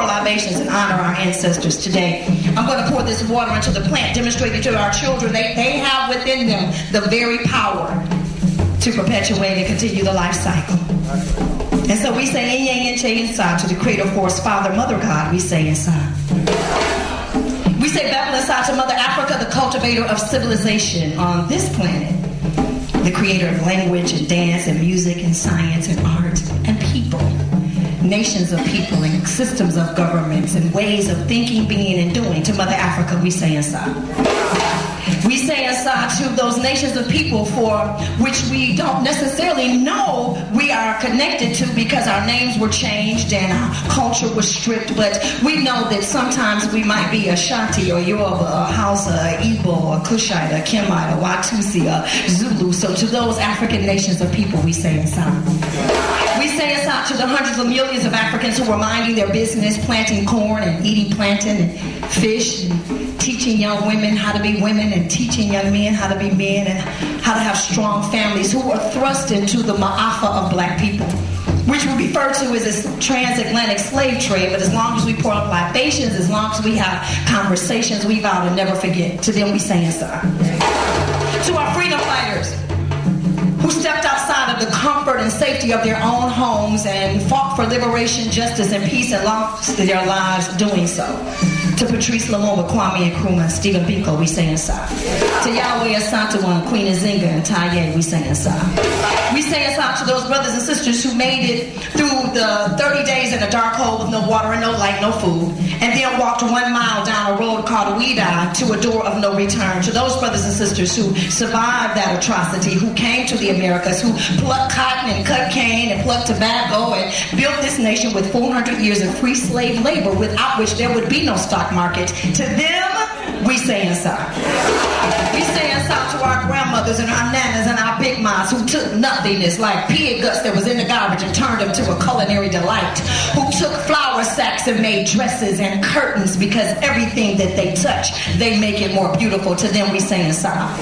libations and honor our ancestors today. I'm going to pour this water into the plant, demonstrating to our children they have within them the very power to perpetuate and continue the life cycle. And so we say, inside to the creator force, father, mother God, we say inside. We say Bethel inside to Mother Africa, the cultivator of civilization on this planet, the creator of language and dance and music and science and art and people, nations of people and systems of governments and ways of thinking, being, and doing. To Mother Africa, we say inside. We say inside to those nations of people for which we don't necessarily know we are connected to because our names were changed and our culture was stripped, but we know that sometimes we might be Ashanti or Yoruba or Hausa or Igbo or Kushite or Kemite or Watusi or Zulu. So to those African nations of people, we say inside. We say inside to the hundreds of millions of Africans who are minding their business, planting corn and eating plantain and fish and teaching young women how to be women and teaching young men how to be men and how to have strong families, who are thrust into the ma'afa of black people, which we refer to as this transatlantic slave trade. But as long as we pour up libations, as long as we have conversations, we vow to never forget. To them we say inside. To our freedom fighters who stepped outside of the comfort and safety of their own homes and fought for liberation, justice, and peace and lost their lives doing so. To Patrice Lumumba, Kwame Nkrumah, Stephen Biko, we say inside. To Yahweh Asantewaa, Queen Nzinga, and Taye, we say inside. We say inside to those brothers and sisters who made it through the 30 days in a dark hole with no water and no light, no food, and then walked 1 mile down a road called Ouida to a door of no return. To those brothers and sisters who survived that atrocity, who came to the Americas, who plucked cotton and cut cane and plucked tobacco and built this nation with 400 years of free slave labor, without which there would be no stock market. To them, we say inside. We say inside to our grandmothers and our nanas and our big moms who took nothingness like pig guts that was in the garbage and turned them to a culinary delight, who took flour sacks and made dresses and curtains because everything that they touch, they make it more beautiful. To them, we say inside.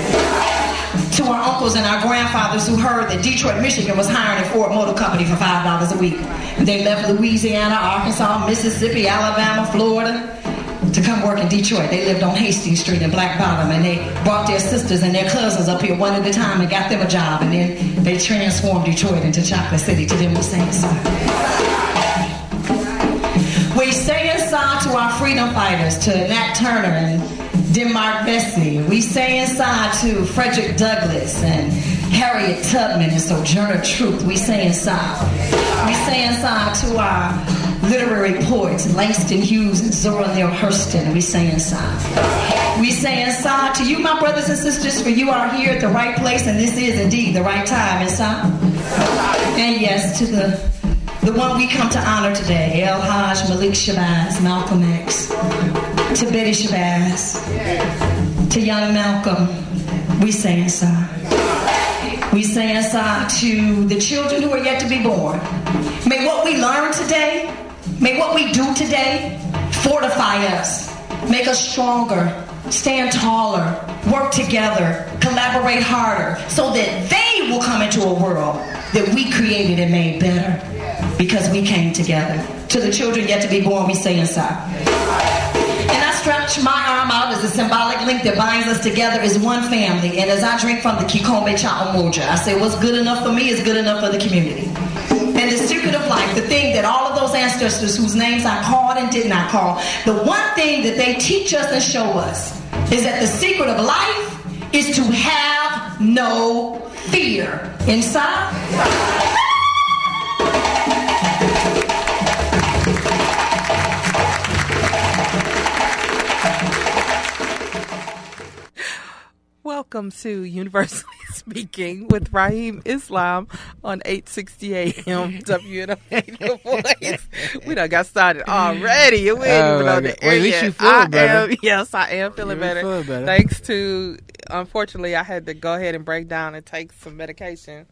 To our uncles and our grandfathers who heard that Detroit, Michigan was hiring a Ford Motor Company for $5 a week. They left Louisiana, Arkansas, Mississippi, Alabama, Florida to come work in Detroit. They lived on Hastings Street in Black Bottom, and they brought their sisters and their cousins up here one at a time and got them a job, and then they transformed Detroit into Chocolate City. To them, we say inside. We say inside to our freedom fighters, to Nat Turner and Denmark Vesey. We say inside to Frederick Douglass and Harriet Tubman and Sojourner Truth. We say inside. We say inside to our literary poets, Langston Hughes and Zora Neale Hurston. We say inside. We say inside to you, my brothers and sisters, for you are here at the right place, and this is indeed the right time. Inside. And yes, to the one we come to honor today, El Hajj Malik Shabazz, Malcolm X, to Betty Shabazz, to young Malcolm, we say inside. We say inside to the children who are yet to be born. May what we learn today, may what we do today fortify us, make us stronger, stand taller, work together, collaborate harder, so that they will come into a world that we created and made better because we came together. To the children yet to be born, we say inside. And I stretch my arm out as a symbolic link that binds us together as one family. And as I drink from the Kikombe Cha Umoja, I say what's good enough for me is good enough for the community. And the secret of life, the thing that all of those ancestors whose names I called and did not call, the one thing that they teach us and show us is that the secret of life is to have no fear. Inside? Welcome to Universally Speaking with Rahim Islam on 860 AM WNFA The Voice. We done got started already. We ain't even on the air at least yet. you feel better. Yes, I am feeling better. Thanks to, unfortunately, I had to go ahead and break down and take some medication.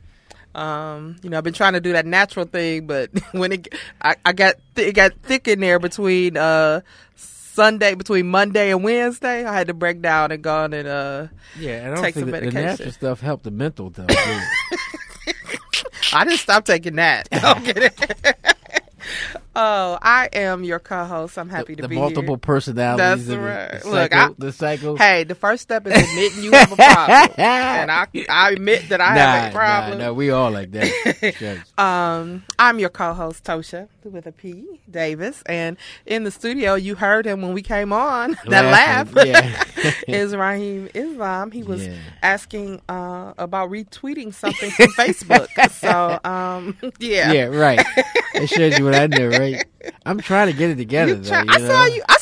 I've been trying to do that natural thing, but when it got thick in there between between Monday and Wednesday, I had to break down and go on and I don't take think some medication. the natural stuff helped the mental stuff. I didn't stop taking that. Oh, I am your co-host. I'm happy to be here. The multiple personalities. That's right. Look, the cycle. Hey, the first step is admitting you have a problem, and I admit that I have a problem. No, we all like that. I'm your co-host Ptosha with a P Davis, and in the studio, you heard him when we came on. That laugh is Rahim Islam. He was asking about retweeting something from Facebook. So, yeah, right. It shows you what I knew, right? I'm trying to get it together. I saw you on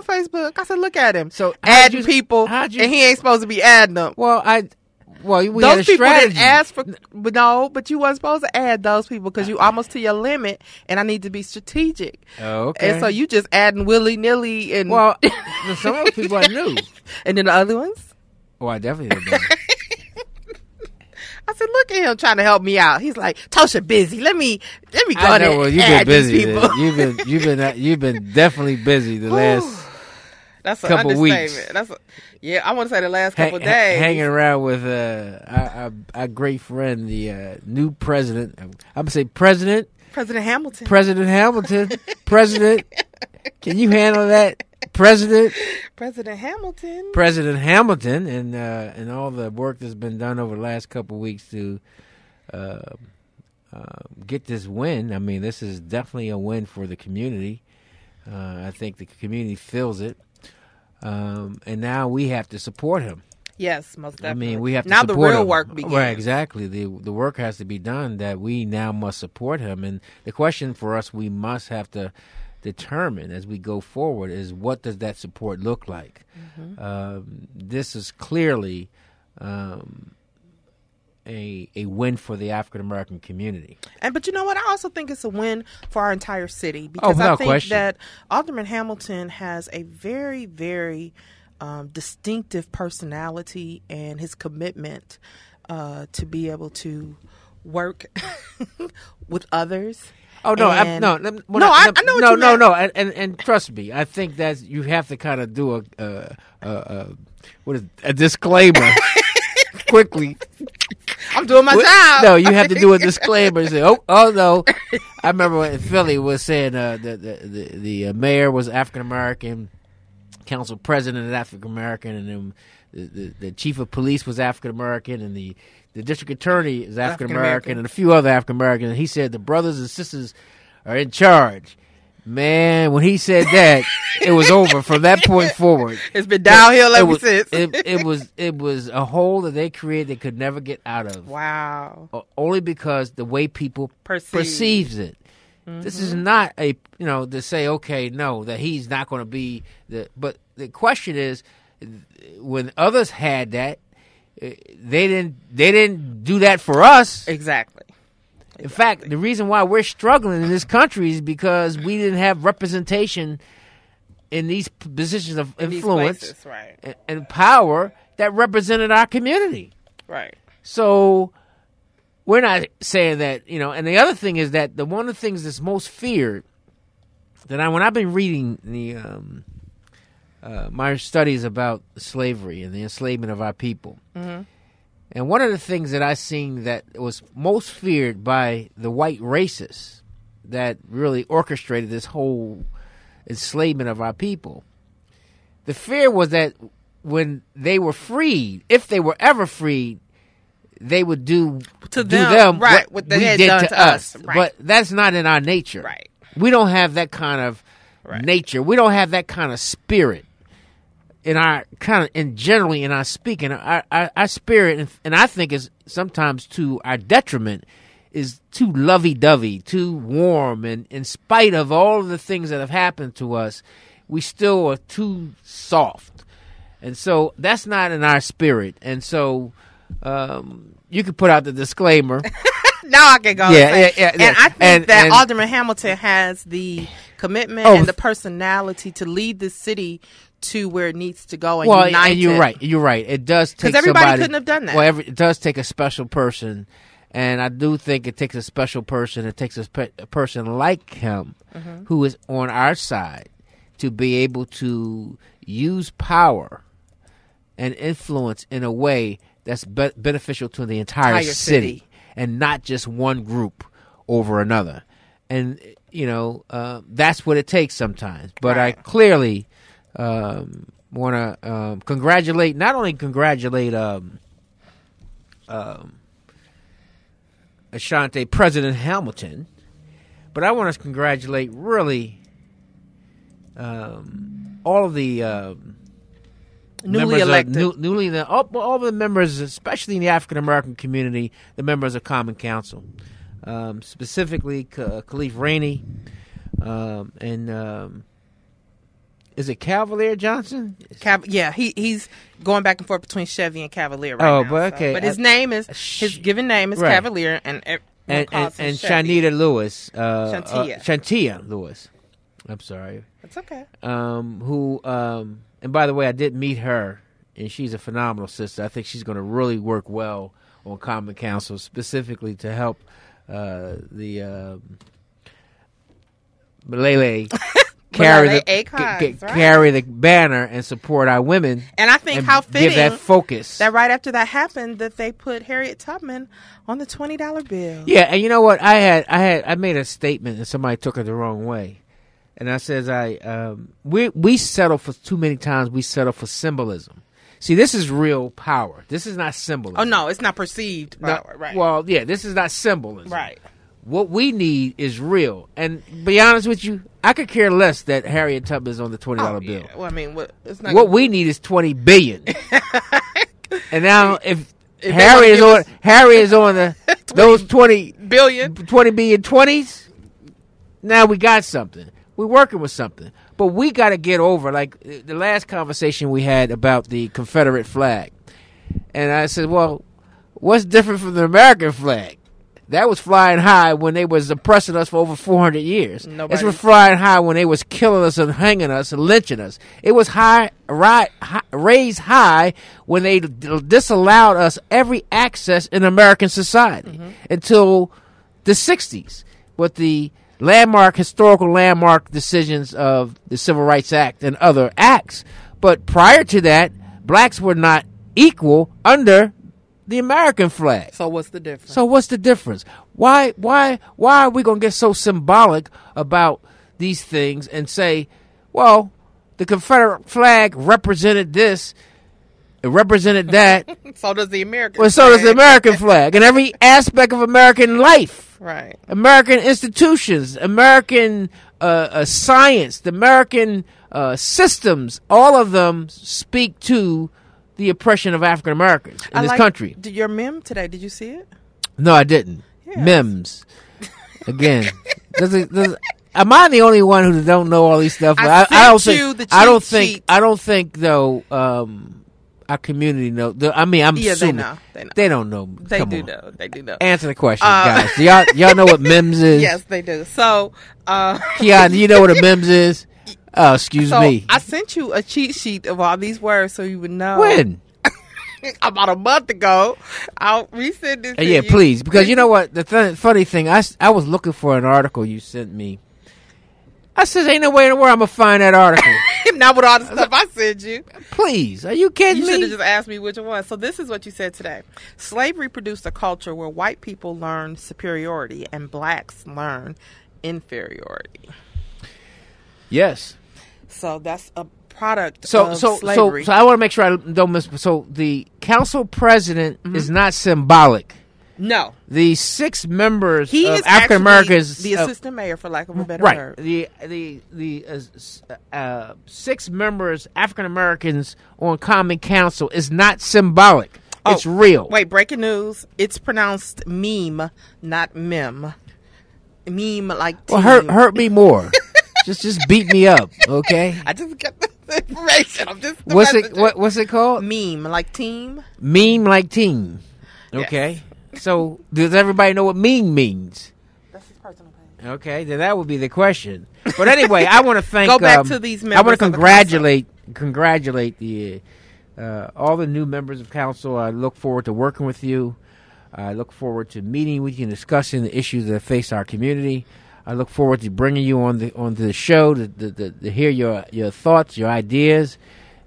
Facebook. I said, look at him. So adding people, and he ain't supposed to be adding them. Well, we those had a people strategy. didn't ask for, but you weren't supposed to add those people because you almost to your limit, and I need to be strategic. Oh, okay. And so you just adding willy nilly, and some of those people I knew, and then the other ones. Oh, I definitely didn't know. I said, look at him trying to help me out. He's like, Tosha busy. Let me go there. Well, you've been busy. People. You've been definitely busy the last couple weeks. I want to say the last couple days. Hanging around with our great friend, the new president. I'm gonna say President Hamilton. President Hamilton. President, can you handle that? President Hamilton, and all the work that's been done over the last couple of weeks to get this win. I mean, this is definitely a win for the community. I think the community feels it, and now we have to support him. Yes, most definitely. I mean, we have to now support the real him. work begins. Right, exactly. The work has to be done. That we now must support him, and the question for us, we must have to determine as we go forward is what does that support look like. This is clearly a win for the African American community. But you know what? I also think it's a win for our entire city because I think that Alderman Hamilton has a very, very distinctive personality and his commitment to be able to work with others. Oh no! I know what you meant. No, and trust me, I think that you have to kind of do a disclaimer quickly. I'm doing my job. No, you have to do a disclaimer and say, "Oh no." I remember when Philly was saying the mayor was African American, council president is African American, and then the chief of police was African American, and the district attorney is African American, and a few other African Americans. And he said the brothers and sisters are in charge. Man, when he said that, it was over from that point forward. It's been downhill ever since. It was a hole that they created they could never get out of. Wow! Only because the way people perceives it. This is not to say that he's not going to be But the question is, when others had that. They didn't do that for us. Exactly. In fact, the reason why we're struggling in this country is because we didn't have representation in these positions of influence and power that represented our community. Right. So we're not saying that, and the other thing is that one of the things that's most feared when I've been reading my studies about slavery and the enslavement of our people. And one of the things that I seen that was most feared by the white racists that really orchestrated this whole enslavement of our people, the fear was that when they were freed, if they were ever freed, they would do them what they did to us. Right. But that's not in our nature. Right. We don't have that kind of nature. We don't have that kind of spirit. In our generally in our speaking, our spirit, and I think is sometimes to our detriment, is too lovey-dovey, too warm, and in spite of all of the things that have happened to us, we still are too soft, and so that's not in our spirit. And so you can put out the disclaimer. Now I can go. And I think that Alderman Hamilton has the commitment and the personality to lead the city to where it needs to go and unite and you're right. It does take because everybody couldn't have done that. Well, it does take a special person, and I do think it takes a special person. It takes a person like him who is on our side to be able to use power and influence in a way that's beneficial to the entire city and not just one group over another. And that's what it takes sometimes. But I clearly want to congratulate Ashanti, President Hamilton, but I want to congratulate really all of the newly elected, all the members, especially in the African American community, the members of Common Council, specifically Khalif Rainey, and is it Cavalier Johnson? He's going back and forth between Chevy and Cavalier right now. But okay. But his given name is Cavalier, and Shanita Lewis, Shantia Lewis. I'm sorry. That's okay. And by the way, I did meet her, and she's a phenomenal sister. I think she's going to really work well on Common Council, specifically to help the Malele carry the banner and support our women. And I think how fitting give that focus that right after that happened that they put Harriet Tubman on the $20 bill. Yeah, and you know what? I made a statement and somebody took it the wrong way. And I says we settle for too many times. We settle for symbolism. See, this is real power. This is not symbolism. Oh no, it's not perceived power. Right. Well, yeah, this is not symbolism. Right. What we need is real. And be honest with you, I could care less that Harriet Tubman is on the $20 bill. Well, I mean, it's not what we need is $20 billion. And now if Harriet is on those 20 billion 20s, now we got something. We're working with something. But we got to get over, like the last conversation we had about the Confederate flag. And I said, well, what's different from the American flag? That was flying high when they was oppressing us for over 400 years. It was flying high when they was killing us and hanging us and lynching us. It was raised high when they disallowed us every access in American society until the 60s. With the historical landmark decisions of the Civil Rights Act and other acts. But prior to that, blacks were not equal under the American flag. So what's the difference? Why are we going to get so symbolic about these things and say, well, the Confederate flag represented this, it represented that. So does the American flag. So does the American flag. And every aspect of American life. Right. American institutions, American science, the American systems, all of them speak to the oppression of African Americans in this country. Your meme today, did you see it? No, I didn't. Yes. Memes. Again. Am I the only one who don't know all these stuff? I don't think though our community know. I'm assuming they don't know. They do know. Answer the question, guys. Do y'all know what memes is? Yes, they do. So, Keon, do you know what a memes is? Oh, excuse me. I sent you a cheat sheet of all these words so you would know. When? About a month ago. I'll resend this to you. Yeah, please. Because you know what? The funny thing, I was looking for an article you sent me. I said, ain't no way in the world I'm going to find that article. Not with all the stuff I sent you. Please. Are you kidding me? You should have just asked me which one. So this is what you said today. Slavery produced a culture where white people learn superiority and blacks learn inferiority. Yes. So that's a product of slavery. So I want to make sure I don't miss. So the council president is not symbolic. No. The 6 members of African Americans, the assistant mayor, for lack of a better word. The 6 members African Americans on Common Council is not symbolic. It's real. Wait, breaking news. It's pronounced meme, not mem. Meme like team. Well, hurt me more. just beat me up, okay? I just got the information. I'm just what's it called? Meme like team. Meme like team. Okay. Yes. So, does everybody know what meme means? That's his personal page. Okay, then that would be the question. But anyway, I want to thank. Go back to these members. I want to congratulate the all the new members of council. I look forward to working with you. I look forward to meeting with you and discussing the issues that face our community. I look forward to bringing you onto the show to hear your thoughts, your ideas,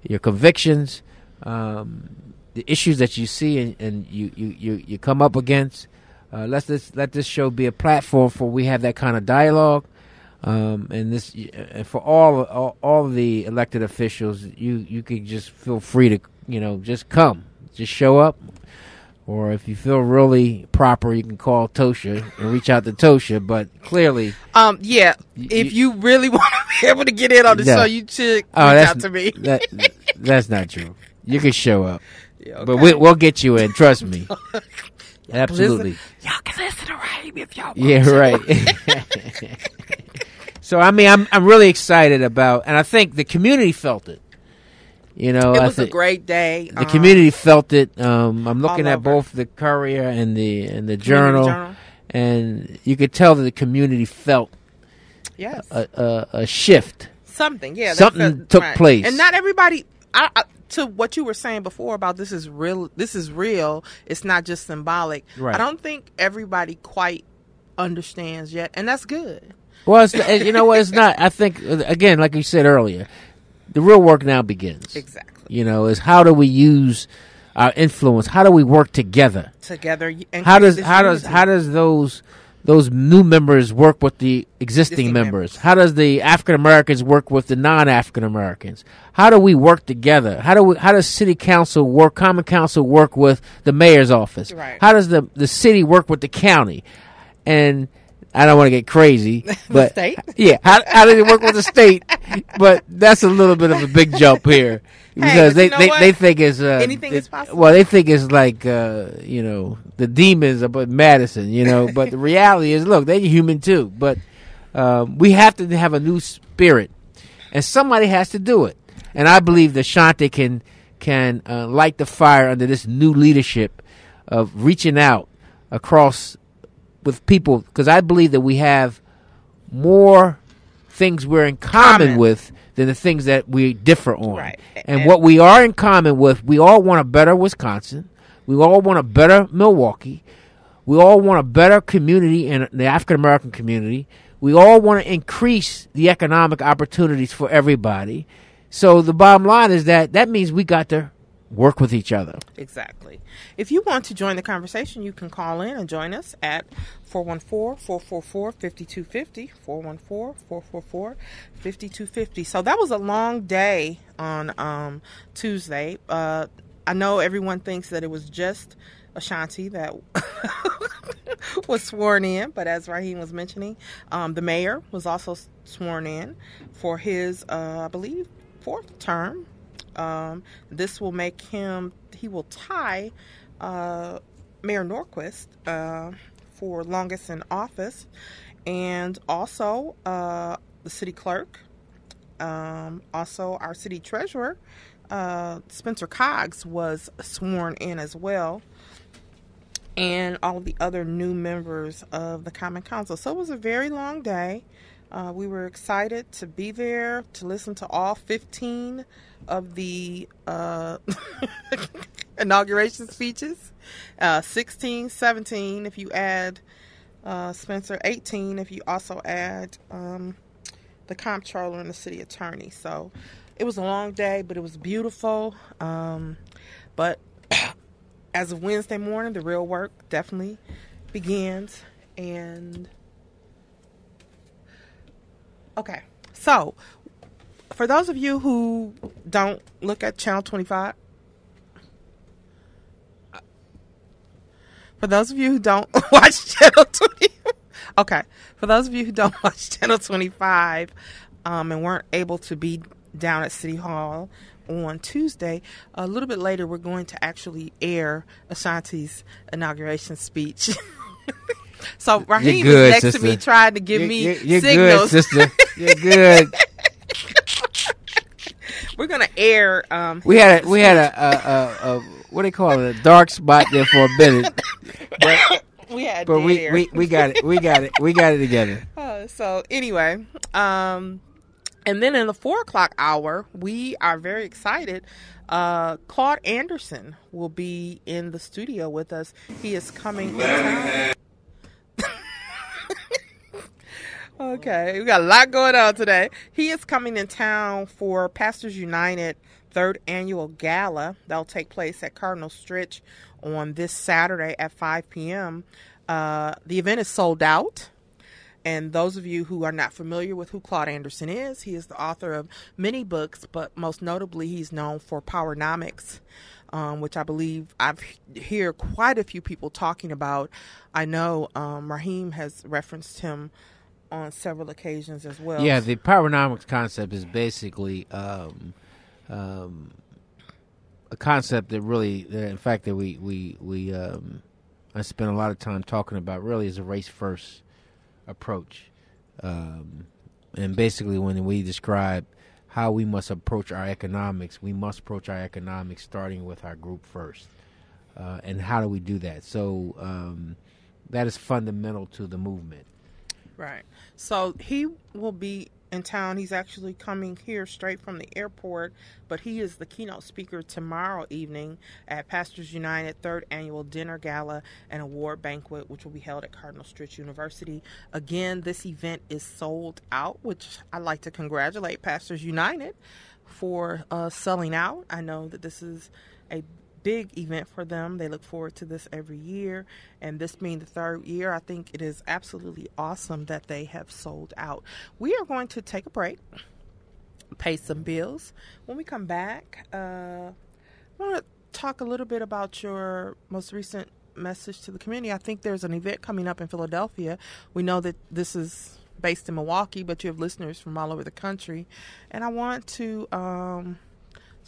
your convictions. The issues that you see and you come up against. Let this show be a platform for we have that kind of dialogue. And this, for all the elected officials, you could just feel free to, just come, just show up. Or if you feel really proper, you can call Ptosha and reach out to Ptosha. But clearly, if you really want to be able to get in on the show, you should reach out to me. That's not true. You can show up, okay. But we'll get you in. Trust me. Absolutely. Y'all can listen to Rahim if y'all want. Yeah, right. So I'm really excited about, and I think the community felt it. It was a great day. The community felt it. I'm looking at both the Courier and the Journal, and you could tell that the community felt a shift. Something took place, and not everybody. To what you were saying before about this is real. This is real. It's not just symbolic. Right. I don't think everybody quite understands yet, and that's good. Well, you know what? It's not. I think again, like you said earlier. The real work now begins. Exactly. Is how do we use our influence? How do we work together? And how does those new members work with the existing members? How does the African Americans work with the non-African Americans? How do we work together? How does city council work? Common council work with the mayor's office? Right. How does the city work with the county? And I don't want to get crazy, but the state? Yeah, how does it work with the state? But that's a little bit of a big jump here because they think it's anything is possible. Well, they think it's like the demons up at Madison, But the reality is, look, they're human too. But we have to have a new spirit, and somebody has to do it. And I believe that Shante can light the fire under this new leadership of reaching out across with people, because I believe that we have more things we're in common with than the things that we differ on. Right. And what we are in common with, we all want a better Wisconsin. We all want a better Milwaukee. We all want a better community in the African American community. We all want to increase the economic opportunities for everybody. So the bottom line is that means we got to work with each other. Exactly. If you want to join the conversation, you can call in and join us at 414-444-5250, 414-444-5250. So that was a long day on Tuesday. I know everyone thinks that it was just Ashanti that was sworn in, but as Rahim was mentioning, the mayor was also sworn in for his, I believe, 4th term. This will make he will tie Mayor Norquist for longest in office, and also the city clerk, also our city treasurer, Spencer Coggs, was sworn in as well, and all of the other new members of the Common Council. So it was a very long day. We were excited to be there, to listen to all 15 of the inauguration speeches. 16, 17 if you add Spencer, 18 if you also add the comptroller and the city attorney. So it was a long day, but it was beautiful. But as of Wednesday morning, the real work definitely begins. And okay, so for those of you who don't look at Channel 25, for those of you who don't watch Channel 20, okay, for those of you who don't watch Channel 25 and weren't able to be down at City Hall on Tuesday, a little bit later we're going to actually air Ashanti's inauguration speech. So Rahim is next to me trying to give me you're signals. Good, sister. You're good. We're gonna air. We had a what do they call it? A dark spot there for a minute. But we got it. We got it together. So anyway, and then in the 4:00 hour, we are very excited. Claude Anderson will be in the studio with us. He is coming in town. Okay, we got a lot going on today. He is coming in town for Pastors United 3rd Annual Gala. That'll take place at Cardinal Stritch on this Saturday at 5 p.m. The event is sold out, And those of you who are not familiar with who Claude Anderson is, he is the author of many books, but most notably he's known for Powernomics, which I believe I've hear quite a few people talking about. I know Rahim has referenced him on several occasions as well. Yeah, the Powernomics concept is basically a concept that really, in fact, that we I spent a lot of time talking about. Really, is a race first approach, and basically, when we describe how we must approach our economics, we must approach our economics starting with our group first. And how do we do that? So that is fundamental to the movement. Right. So he will be in town. He's actually coming here straight from the airport, but he is the keynote speaker tomorrow evening at Pastors United 3rd Annual Dinner Gala and Award Banquet, which will be held at Cardinal Stritch University. Again, this event is sold out, which I'd like to congratulate Pastors United for selling out. I know that this is a big event for them. They look forward to this every year, and this being the third year, I think it is absolutely awesome that they have sold out. We are going to take a break, pay some bills. When we come back, I want to talk a little bit about your most recent message to the community. I think there's an event coming up in Philadelphia. We know that this is based in Milwaukee, but you have listeners from all over the country, and I want to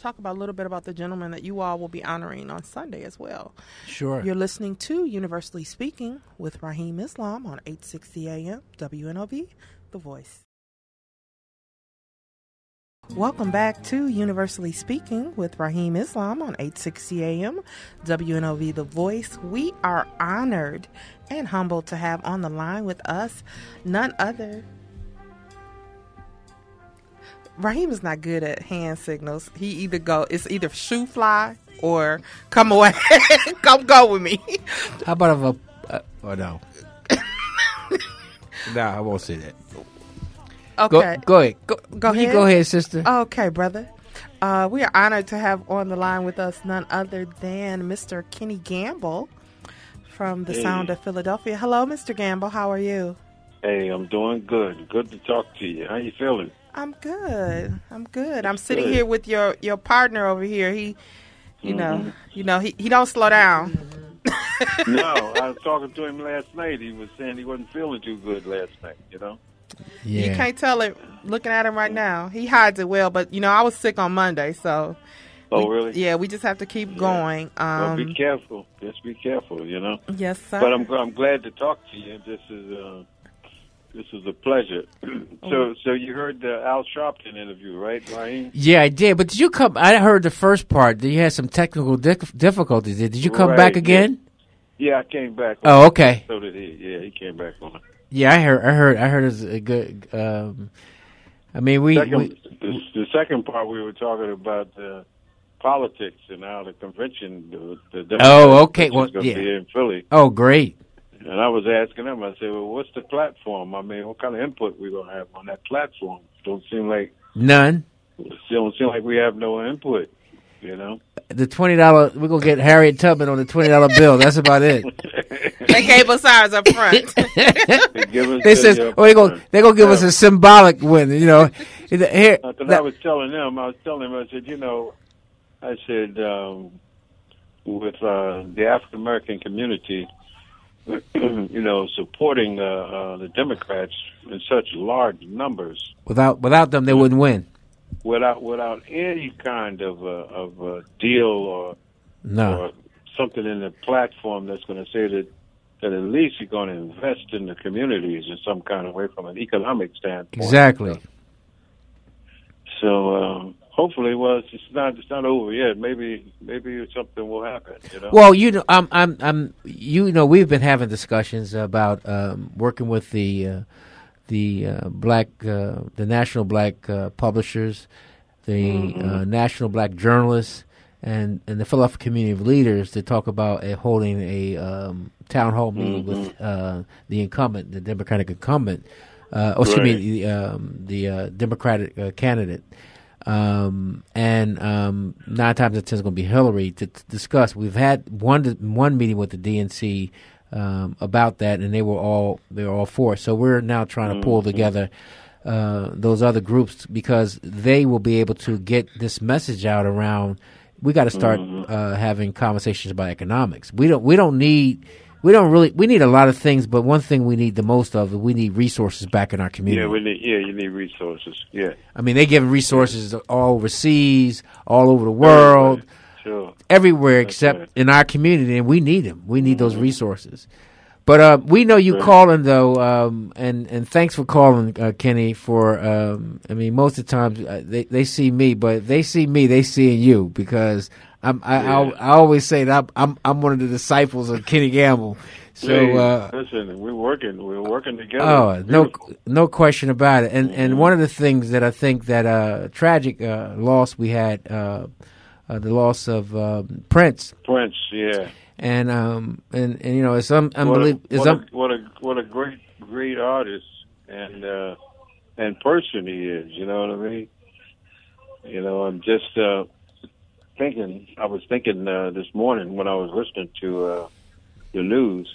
talk about a little bit about the gentleman that you all will be honoring on Sunday as well. Sure. You're listening to Universally Speaking with Rahim Islam on 860 AM WNOV, The Voice. Welcome back to Universally Speaking with Rahim Islam on 860 AM WNOV, The Voice. We are honored and humbled to have on the line with us none other. Rahim is not good at hand signals. It's either shoe fly or come away. Come go with me. How about no. No, I won't say that. Okay. Go ahead. Go ahead. You go ahead, sister. Okay, brother. We are honored to have on the line with us none other than Mr. Kenny Gamble from the Sound of Philadelphia. Hello, Mr. Gamble. How are you? Hey, I'm doing good. Good to talk to you. How you feeling? I'm good. I'm sitting here with your partner over here. He, you know, he don't slow down. No, I was talking to him last night. He was saying he wasn't feeling too good last night, Yeah. You can't tell it looking at him right now. He hides it well, but, I was sick on Monday, so. Really? Yeah, we just have to keep going. Well, be careful. Just be careful, Yes, sir. But I'm glad to talk to you. This is a pleasure. So you heard the Al Sharpton interview, right, Rahim? Yeah, I did. But did you come? I heard the first part. You had some technical difficulties. Did you come back again? Yeah, I came back. Oh, okay. So did he. Yeah, he came back on. Yeah, I heard it was a good. The second part we were talking about politics and how the convention, the okay. Well, going to be in Philly. Oh, great. And I was asking them, I said, well, what's the platform? I mean, what kind of input we going to have on that platform? Don't seem like... None. It don't seem like we have no input, The $20, we're going to get Harriet Tubman on the $20 bill. That's about it. They gave us ours up front. They're going to give us a symbolic win, Here, I was telling them, I said, with the African American community, supporting the Democrats in such large numbers. Without them, they wouldn't win. Without any kind of a deal or something in the platform that's going to say that at least you're going to invest in the communities in some kind of way from an economic standpoint. Exactly. So hopefully, it's not over yet. Maybe something will happen. Well, we've been having discussions about working with the national black publishers, the national black journalists, and the Philadelphia community of leaders to talk about holding a town hall meeting with the incumbent, the Democratic incumbent, the Democratic candidate. And 9 times out of 10 is going to be Hillary to discuss. We've had one meeting with the DNC about that, and they were all for it. So we're now trying to pull together those other groups because they will be able to get this message out around. We got to start having conversations about economics. We need a lot of things, but one thing we need the most of, we need resources back in our community. You need resources. Yeah. I mean, they give resources all overseas, all over the world, everywhere except in our community, and we need them. We need those resources. But we know you calling though, and thanks for calling, Kenny. For I mean, most of the times they see me, but if they see me, they seeing you because I always say that I'm one of the disciples of Kenny Gamble. So listen, we're working together. Oh, no question about it. And one of the things that I think that tragic loss we had, the loss of Prince. Prince, yeah. And you know, it's unbelievable. What a great artist and person he is. You know what I mean? You know, I'm just thinking. I was thinking this morning when I was listening to the news.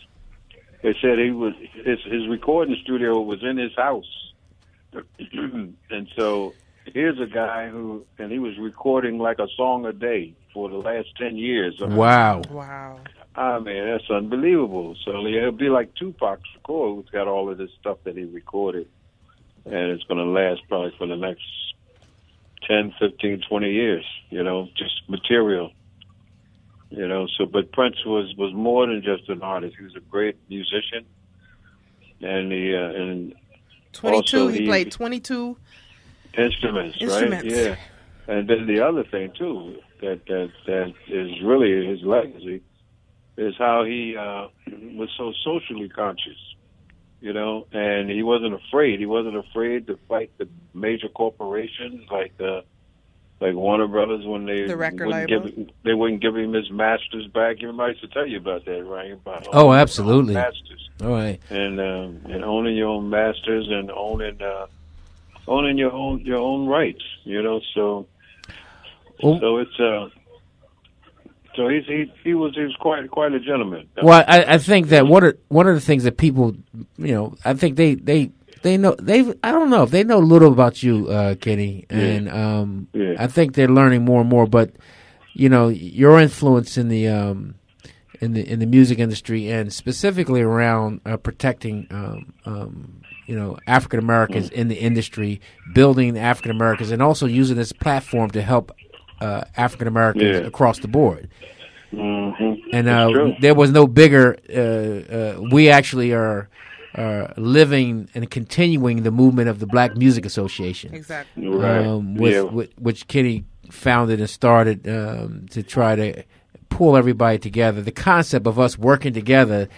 They said his recording studio was in his house, and so here's a guy he was recording like a song a day for the last 10 years. Wow. I mean, that's unbelievable. So it'll be like Tupac's record, who's got all of this stuff that he recorded, and it's going to last probably for the next 10, 15, 20 years, you know, just material. You know, so, but Prince was more than just an artist. He was a great musician. And 22, he played 22 instruments, right? Yeah. And then the other thing, too, that is really his legacy is how he was so socially conscious, you know, and he wasn't afraid. He wasn't afraid to fight the major corporations like Warner Brothers when they wouldn't give him his masters back. Everybody used to tell you about that, right? About absolutely. Masters. All right. And owning your own masters and owning your own rights, you know. So it's so he was quite a gentleman. Well, I think that one of the things that people, you know, I think they know I don't know if they know little about you, Kenny, and I think they're learning more and more. But you know, your influence in the music industry and specifically around protecting you know, African Americans in the industry, building African Americans, and also using this platform to help African Americans across the board. Mm-hmm. And there was no bigger. We actually are living and continuing the movement of the Black Music Association. Exactly. Which Kenny founded and started to try to pull everybody together. The concept of us working together,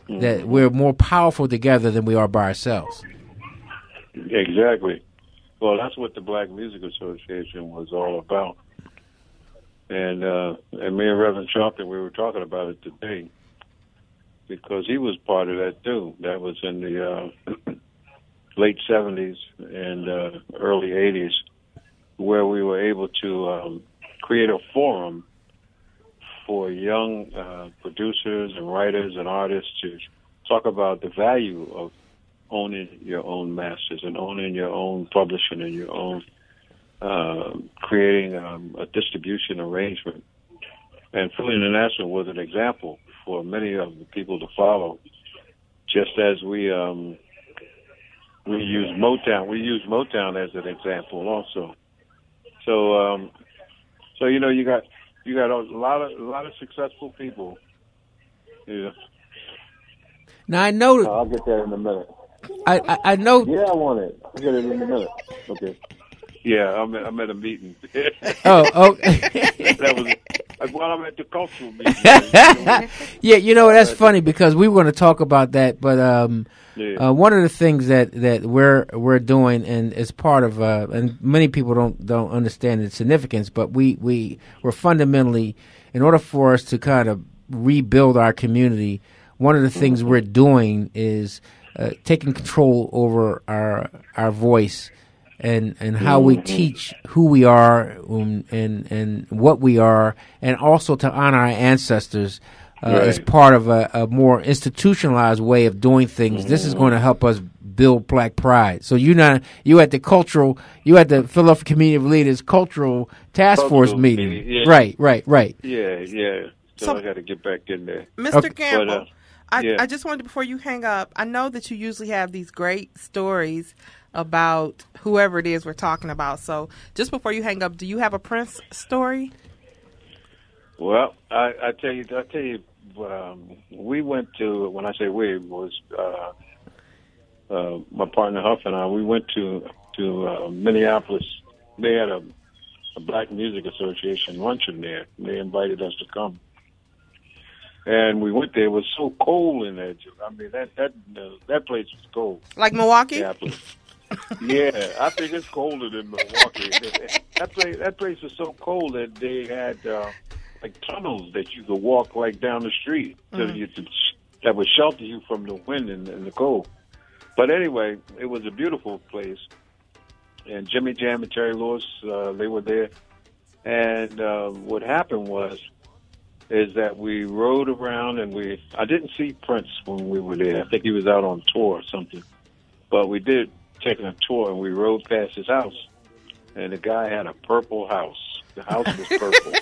that we're more powerful together than we are by ourselves. Exactly. Well, that's what the Black Music Association was all about. And me and Reverend Sharpton, we were talking about it today because he was part of that too. That was in the late 70s and early 80s, where we were able to create a forum for young producers and writers and artists to talk about the value of owning your own masters and owning your own publishing and your own creating a distribution arrangement. And Philly International was an example for many of the people to follow, just as we use Motown. We use Motown as an example also. So you know, you got a lot of successful people. Yeah. Now I know. I'll get that in a minute. I know. Yeah, I want it. I'll get it in a minute. Okay. Yeah, I'm at a meeting. Oh. That was while I'm at the cultural meeting. Yeah, you know that's funny because we were going to talk about that, but one of the things that we're doing and is part of and many people don't understand its significance, but we're fundamentally, in order for us to kind of rebuild our community, one of the things we're doing is taking control over our voice. And how we teach who we are and what we are, and also to honor our ancestors as part of a more institutionalized way of doing things. This is going to help us build Black pride. So you at the Philadelphia Community of Leaders Cultural Task Force meeting. Yeah. Right. Yeah. So I got to get back in there. Mr. Campbell, I just wanted, before you hang up, I know that you usually have these great stories about whoever it is we're talking about. So just before you hang up, do you have a Prince story? Well, I tell you, we went to, when I say we, it was my partner Huff and I. We went to Minneapolis. They had a Black Music Association luncheon there. They invited us to come, and we went there. It was so cold in there. I mean, that place was cold. Like Milwaukee? Yeah, I think it's colder than Milwaukee. That place was so cold that they had like tunnels that you could walk like down the street that would shelter you from the wind and the cold. But anyway, it was a beautiful place. And Jimmy Jam and Terry Lewis, they were there. And what happened is that we rode around, and I didn't see Prince when we were there. I think he was out on tour or something. But we did take a tour, and we rode past his house. And the guy had a purple house. The house was purple.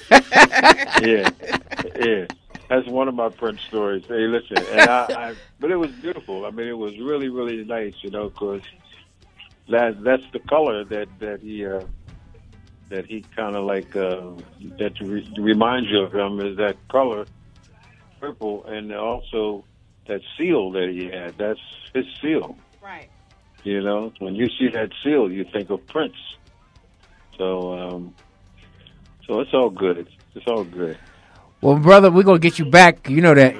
Yeah. That's one of my Prince stories. Hey, listen, and but it was beautiful. I mean, it was really, really nice, because that's the color that he kind of like that reminds you of him, is that color, purple, and also that seal that he had. That's his seal. Right. When you see that seal, you think of Prince. So it's all good. It's all good. Well, brother, we're gonna get you back. You know that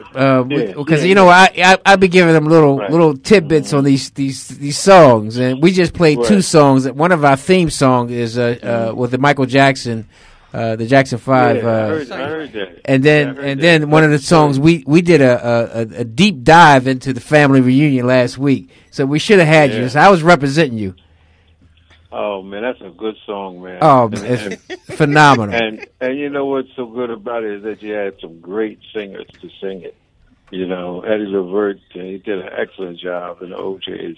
because I be giving them little tidbits on these songs, and we just played two songs. One of our theme songs is with the Michael Jackson, the Jackson 5. I heard that. And then one of the songs we did a deep dive into the family reunion last week. So we should have had you. So I was representing you. Oh man, that's a good song, man. Oh, it's phenomenal. And you know what's so good about it is that you had some great singers to sing it. Eddie Levert, he did an excellent job in the OJs.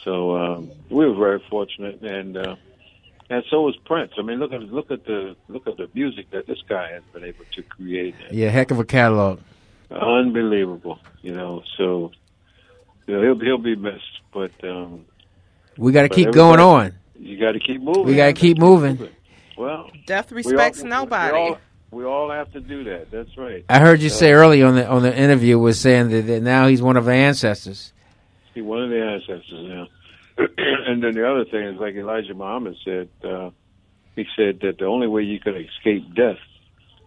So we were very fortunate, and so was Prince. I mean, look at the music that this guy has been able to create. Yeah, heck of a catalog. Unbelievable, So he'll be missed, but. We got to keep going on. You got to keep moving. We got to keep moving. Well, death respects nobody. We all have to do that. That's right. I heard you say earlier on the interview was saying that now he's one of our ancestors. He's one of the ancestors now. And then the other thing is, like Elijah Muhammad said, he said that the only way you can escape death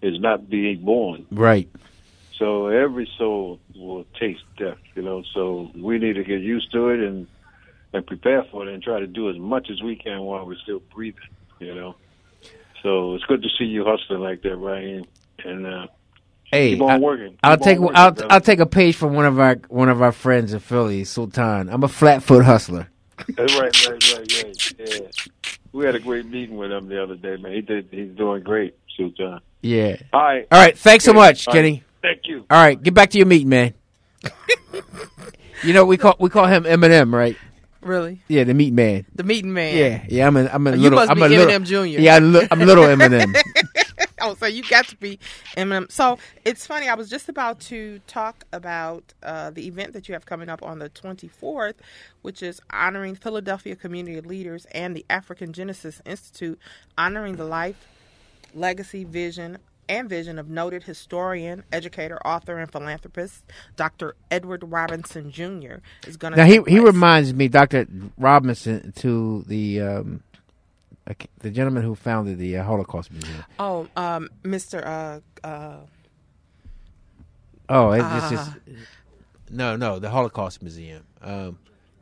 is not being born. Right. So every soul will taste death, So we need to get used to it and prepare for it and try to do as much as we can while we're still breathing, So it's good to see you hustling like that, Rahim. And keep on working. I'll take a page from one of our friends in Philly, Sultan. I'm a flat-foot hustler. Right. Yeah. We had a great meeting with him the other day, man. He's doing great, Sultan. Yeah. All right. Thanks so much, Kenny. Thank you. All right, get back to your meeting, man. We call him Eminem, right? Really? Yeah, the meat man. The meat man. Yeah. I'm a little. You must be Eminem Jr. Yeah, I'm little Eminem. Oh, so you got to be Eminem. So it's funny. I was just about to talk about the event that you have coming up on the 24th, which is honoring Philadelphia community leaders and the African Genesis Institute, honoring the life, legacy, vision of noted historian, educator, author, and philanthropist Dr. Edward Robinson Jr. is going to. Now he reminds me, Dr. Robinson, to the gentleman who founded the Holocaust Museum. Oh, Mr. No, the Holocaust Museum.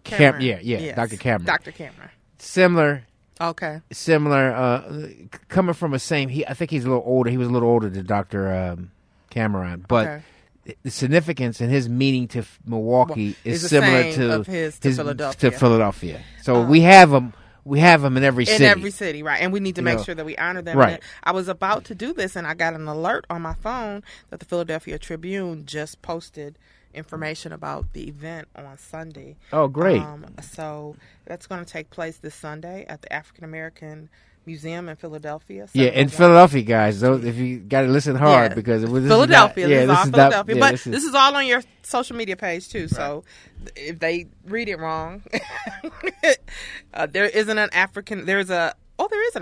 Cameron. Dr. Cameron. Dr. Cameron. Similar. Okay. Coming from I think he's a little older. He was a little older than Dr. Cameron, but the significance and his meaning to Milwaukee is similar to Philadelphia. So we have we have them in every city. In every city, right. And we need to make sure that we honor them. Right. I was about to do this, and I got an alert on my phone that the Philadelphia Tribune just posted information about the event on Sunday. Oh, great. So that's going to take place this Sunday at the African American Museum in Philadelphia. Yeah, in Philadelphia, guys. Those, if you got to listen hard because Philadelphia. This is all Philadelphia. But this is all on your social media page too. Right. So if they read it wrong, there isn't an African. There is an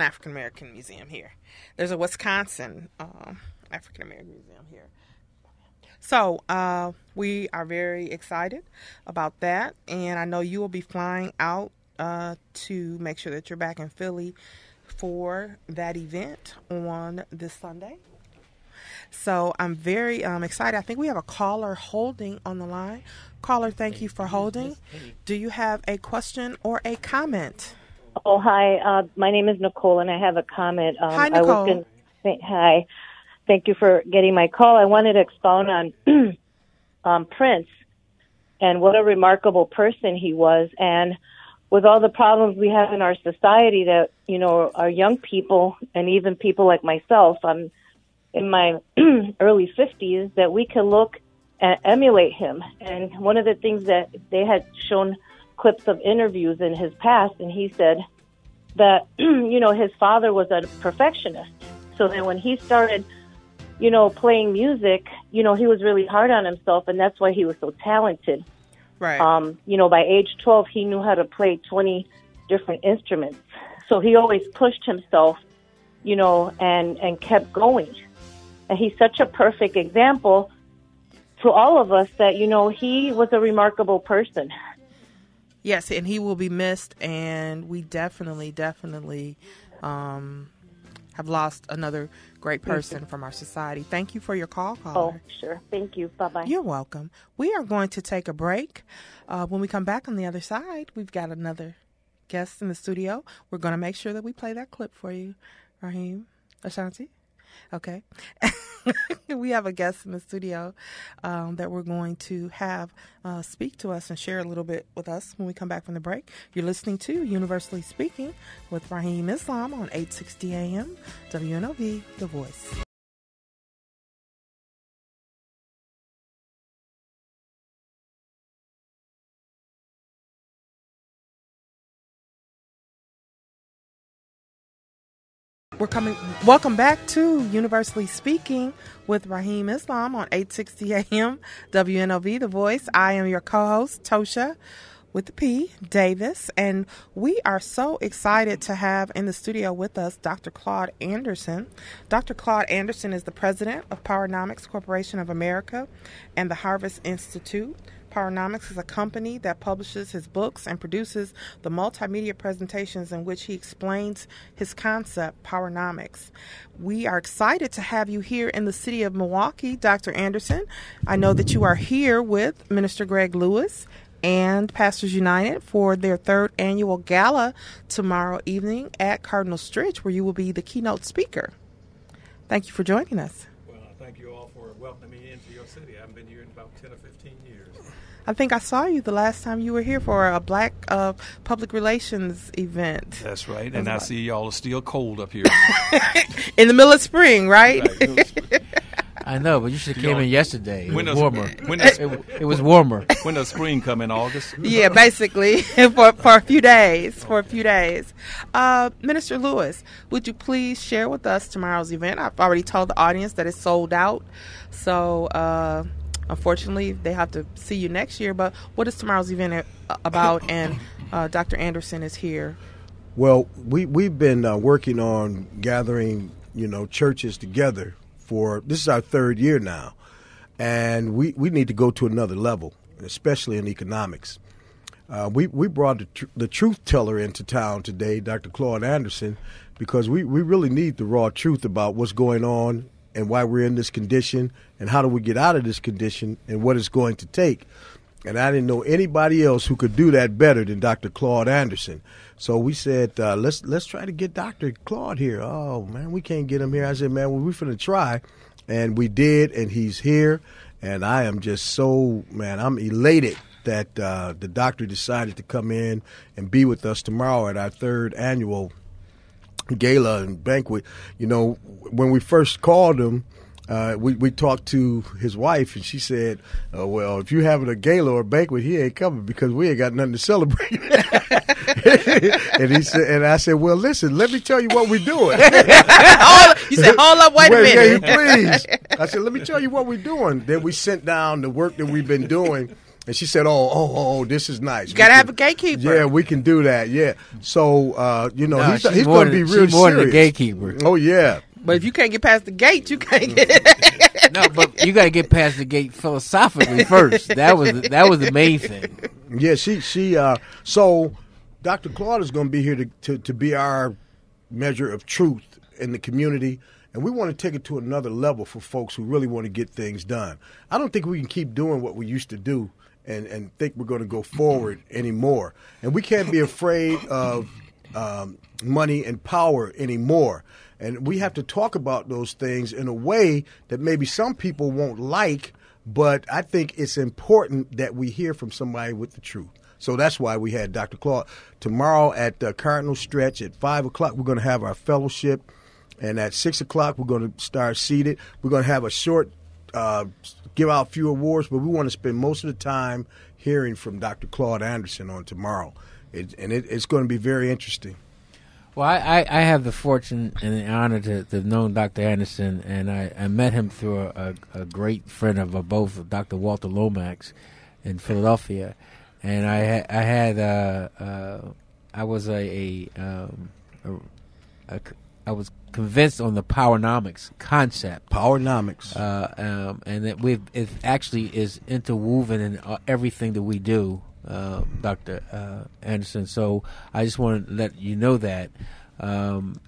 African American museum here. There's a Wisconsin African American museum here. So we are very excited about that, and I know you will be flying out to make sure that you're back in Philly for that event on this Sunday. So I'm very excited. I think we have a caller holding on the line. Caller, thank you for holding. Do you have a question or a comment? Oh, hi. My name is Nicole, and I have a comment. Hi, Nicole. Hi. Thank you for getting my call. I wanted to expound on Prince and what a remarkable person he was. And with all the problems we have in our society that, our young people and even people like myself, I'm in my early 50s, that we can look and emulate him. And one of the things that they had shown clips of interviews in his past, and he said that, his father was a perfectionist. So that when he started, playing music, he was really hard on himself, and that's why he was so talented. Right. By age 12, he knew how to play 20 different instruments. So he always pushed himself, and kept going. And he's such a perfect example to all of us that, he was a remarkable person. Yes, and he will be missed, and we definitely have lost another great person from our society. Thank you for your call, caller. Oh, sure. Thank you. Bye-bye. You're welcome. We are going to take a break. When we come back on the other side, we've got another guest in the studio. We're going to make sure that we play that clip for you, Rahim, Ashanti. Okay. We have a guest in the studio that we're going to have speak to us and share a little bit with us when we come back from the break. You're listening to Universally Speaking with Rahim Islam on 860 AM, WNOV, The Voice. Welcome back to Universally Speaking with Rahim Islam on 860 AM, WNOV, The Voice. I am your co-host, Ptosha, with the P, Davis, and we are so excited to have in the studio with us Dr. Claude Anderson. Dr. Claude Anderson is the president of Powernomics Corporation of America and the Harvest Institute. Powernomics is a company that publishes his books and produces the multimedia presentations in which he explains his concept, Powernomics. We are excited to have you here in the city of Milwaukee, Dr. Anderson. I know that you are here with Minister Greg Lewis and Pastors United for their third annual gala tomorrow evening at Cardinal Stritch, where you will be the keynote speaker. Thank you for joining us. Well, thank you all for welcoming me into your city. I haven't been here in about 10 or 15 years. I think I saw you the last time you were here for a Black public relations event. That's right. And I see y'all are still cold up here. In the middle of spring, right? I know, but you should have came in yesterday. It was warmer. It was warmer. When does spring come in August? Yeah, basically, for a few days. Minister Lewis, would you please share with us tomorrow's event? I've already told the audience that it's sold out. So, unfortunately, they have to see you next year. But what is tomorrow's event about? And Dr. Anderson is here. Well, we've been working on gathering, churches together for this is our third year now, and we need to go to another level, especially in economics. We brought the truth teller into town today, Dr. Claude Anderson, because we really need the raw truth about what's going on and why we're in this condition and how do we get out of this condition and what it's going to take. And I didn't know anybody else who could do that better than Dr. Claude Anderson. So we said, let's try to get Dr. Claude here. Oh, man, we can't get him here. I said, man, well, we're finna try. And we did, and he's here. And I am just so, man, I'm elated that the doctor decided to come in and be with us tomorrow at our 3rd annual gala and banquet. You know, when we first called him, we talked to his wife, and she said, well, if you're having a gala or a banquet, he ain't coming because we ain't got nothing to celebrate. And I said, well, listen, let me tell you what we're doing. You said, hold up, wait a minute. Please. I said, let me tell you what we're doing. Then we sent down the work that we've been doing. And she said, oh, this is nice. You got to have a gatekeeper. Yeah, we can do that, yeah. So, he's going to be real serious. More than a gatekeeper. Oh, yeah. But if you can't get past the gate, you can't get it. No, but you got to get past the gate philosophically first. That was the main thing. Yeah, so Dr. Claude is going to be here to be our measure of truth in the community. And we want to take it to another level for folks who really want to get things done. I don't think we can keep doing what we used to do and think we're going to go forward anymore. And we can't be afraid of money and power anymore. And we have to talk about those things in a way that maybe some people won't like, but I think it's important that we hear from somebody with the truth. So that's why we had Dr. Claude. Tomorrow at Cardinal Stretch at 5 o'clock, we're going to have our fellowship. And at 6 o'clock, we're going to start seated. We're going to have a short, give out a few awards, but we want to spend most of the time hearing from Dr. Claude Anderson on tomorrow. It's going to be very interesting. Well, I have the fortune and the honor to have known Dr. Anderson, and I met him through a great friend of both, Dr. Walter Lomax in Philadelphia. And I was convinced on the powernomics concept. Powernomics. And that it actually is interwoven in everything that we do, Dr. Anderson. So I just want to let you know that. And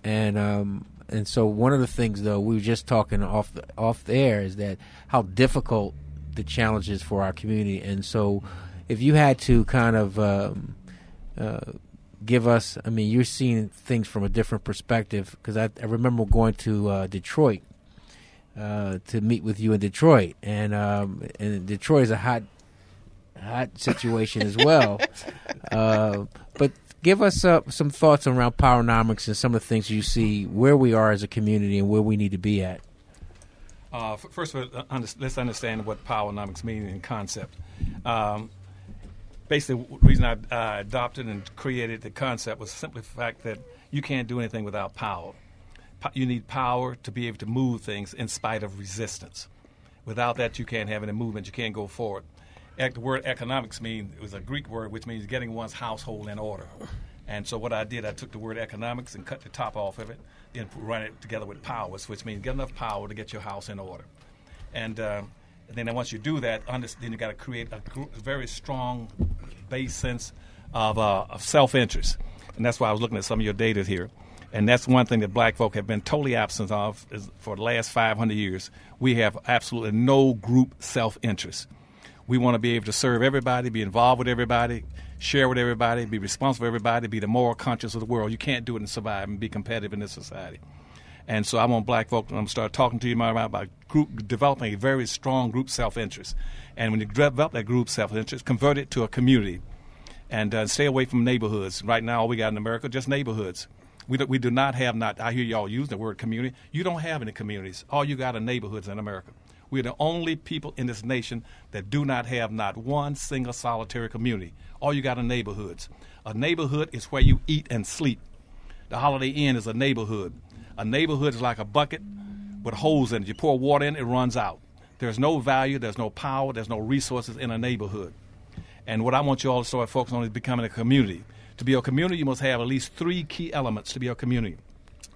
so one of the things, though, we were just talking off the air, is that how difficult the challenge is for our community. And so if you had to kind of give us, I mean, you're seeing things from a different perspective, because I remember going to Detroit to meet with you in Detroit, and Detroit is a hot situation as well. But give us some thoughts around powernomics and some of the things you see where we are as a community and where we need to be at. First of all, let's understand what powernomics means in concept. Basically, the reason I adopted and created the concept was simply the fact that you can't do anything without power. You need power to be able to move things in spite of resistance. Without that, you can't have any movement. You can't go forward. The word economics it was a Greek word which means getting one's household in order. And so what I did, I took the word economics and cut the top off of it, then run it together with powers, which means get enough power to get your house in order. And then once you do that, then you got to create a very strong base sense of self-interest. And that's why I was looking at some of your data here. And that's one thing that black folk have been totally absent of is for the last 500 years. We have absolutely no group self-interest. We want to be able to serve everybody, be involved with everybody, share with everybody, be responsible for everybody, be the moral conscience of the world. You can't do it and survive and be competitive in this society. And so I want black folk, I'm going to start talking to you about developing a very strong group self-interest. And when you develop that group self-interest, convert it to a community and stay away from neighborhoods. Right now, all we got in America, just neighborhoods. We do not have, I hear y'all use the word community. You don't have any communities. All you got are neighborhoods in America. We're the only people in this nation that do not have not one single solitary community. All you got are neighborhoods. A neighborhood is where you eat and sleep. The Holiday Inn is a neighborhood. A neighborhood is like a bucket with holes in it. You pour water in, it runs out. There's no value, there's no power, there's no resources in a neighborhood. And what I want you all to start focusing on is becoming a community. To be a community, you must have at least 3 key elements to be a community.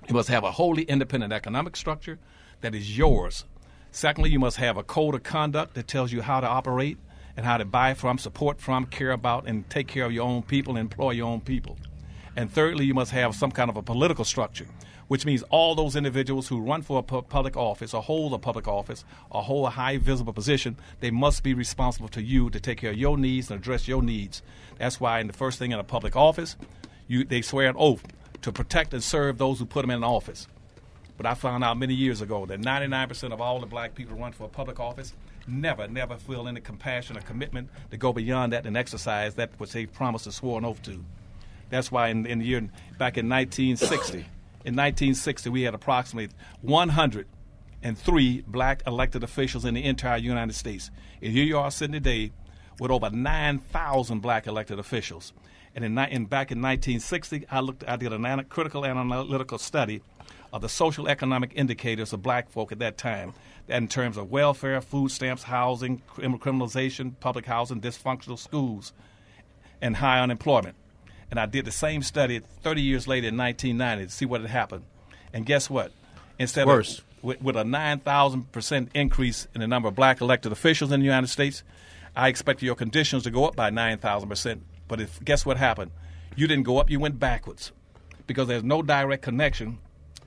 You must have a wholly independent economic structure that is yours. Secondly, you must have a code of conduct that tells you how to operate and how to buy from, support from, care about, and take care of your own people and employ your own people. And thirdly, you must have some kind of a political structure, which means all those individuals who run for a public office or hold a public office or hold a high visible position, they must be responsible to you to take care of your needs and address your needs. That's why in the first thing in a public office, they swear an oath to protect and serve those who put them in office. But I found out many years ago that 99% of all the black people who run for a public office, never feel any compassion or commitment to go beyond that and exercise that which they promised or swore an oath to. That's why back in 1960, we had approximately 103 black elected officials in the entire United States. And here you are sitting today with over 9,000 black elected officials. And back in 1960, I did a critical analytical study of the social economic indicators of black folk at that time, in terms of welfare, food stamps, housing, criminalization, public housing, dysfunctional schools, and high unemployment. And I did the same study 30 years later in 1990 to see what had happened. And guess what? Instead Worse. With a 9,000% increase in the number of black elected officials in the United States, I expected your conditions to go up by 9,000%. But guess what happened? You didn't go up, you went backwards. Because there's no direct connection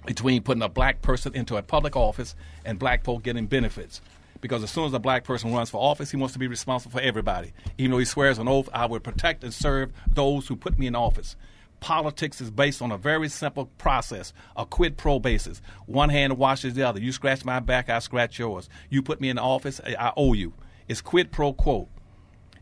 between putting a black person into a public office and black folk getting benefits. Because as soon as a black person runs for office, he wants to be responsible for everybody. Even though he swears an oath, I would protect and serve those who put me in office. Politics is based on a very simple process, a quid pro basis. One hand washes the other. You scratch my back, I scratch yours. You put me in office, I owe you. It's quid pro quo.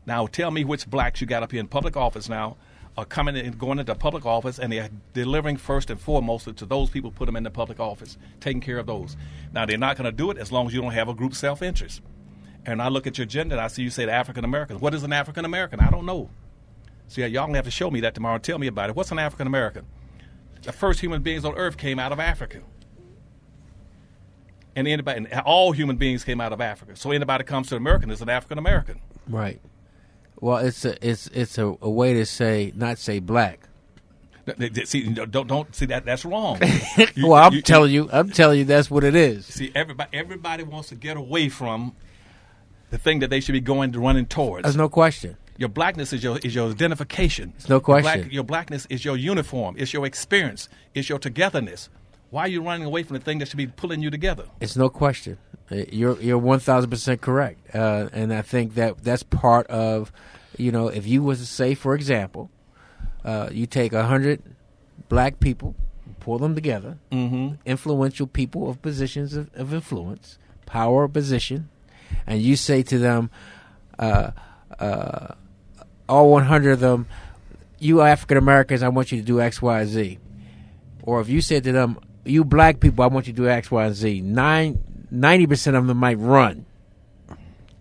Now tell me which blacks you got up here in public office now are coming and going into public office, and they're delivering first and foremost to those people who put them in the public office, taking care of those. Now, they're not going to do it as long as you don't have a group self-interest. And I look at your agenda, and I see you say the African American. What is an African American? I don't know. So y'all going to have to show me that tomorrow and tell me about it. What's an African American? The first human beings on earth came out of Africa. And all human beings came out of Africa. So anybody that comes to American is an African American. Right. Well, it's a way to not say black. See, don't see that. That's wrong. I'm telling you, that's what it is. See, everybody wants to get away from the thing that they should be running towards. There's no question. Your blackness is your identification. There's no question. Your blackness is your uniform. It's your experience. It's your togetherness. Why are you running away from the thing that should be pulling you together? It's no question. You're 1,000% correct, and I think that's part of, if you was to say, for example, you take 100 black people, pull them together, influential people of positions of influence, power position, and you say to them, all 100 of them, you African Americans, I want you to do X, Y, Z. Or if you said to them, you black people, I want you to do X, Y, and Z, 90% of them might run.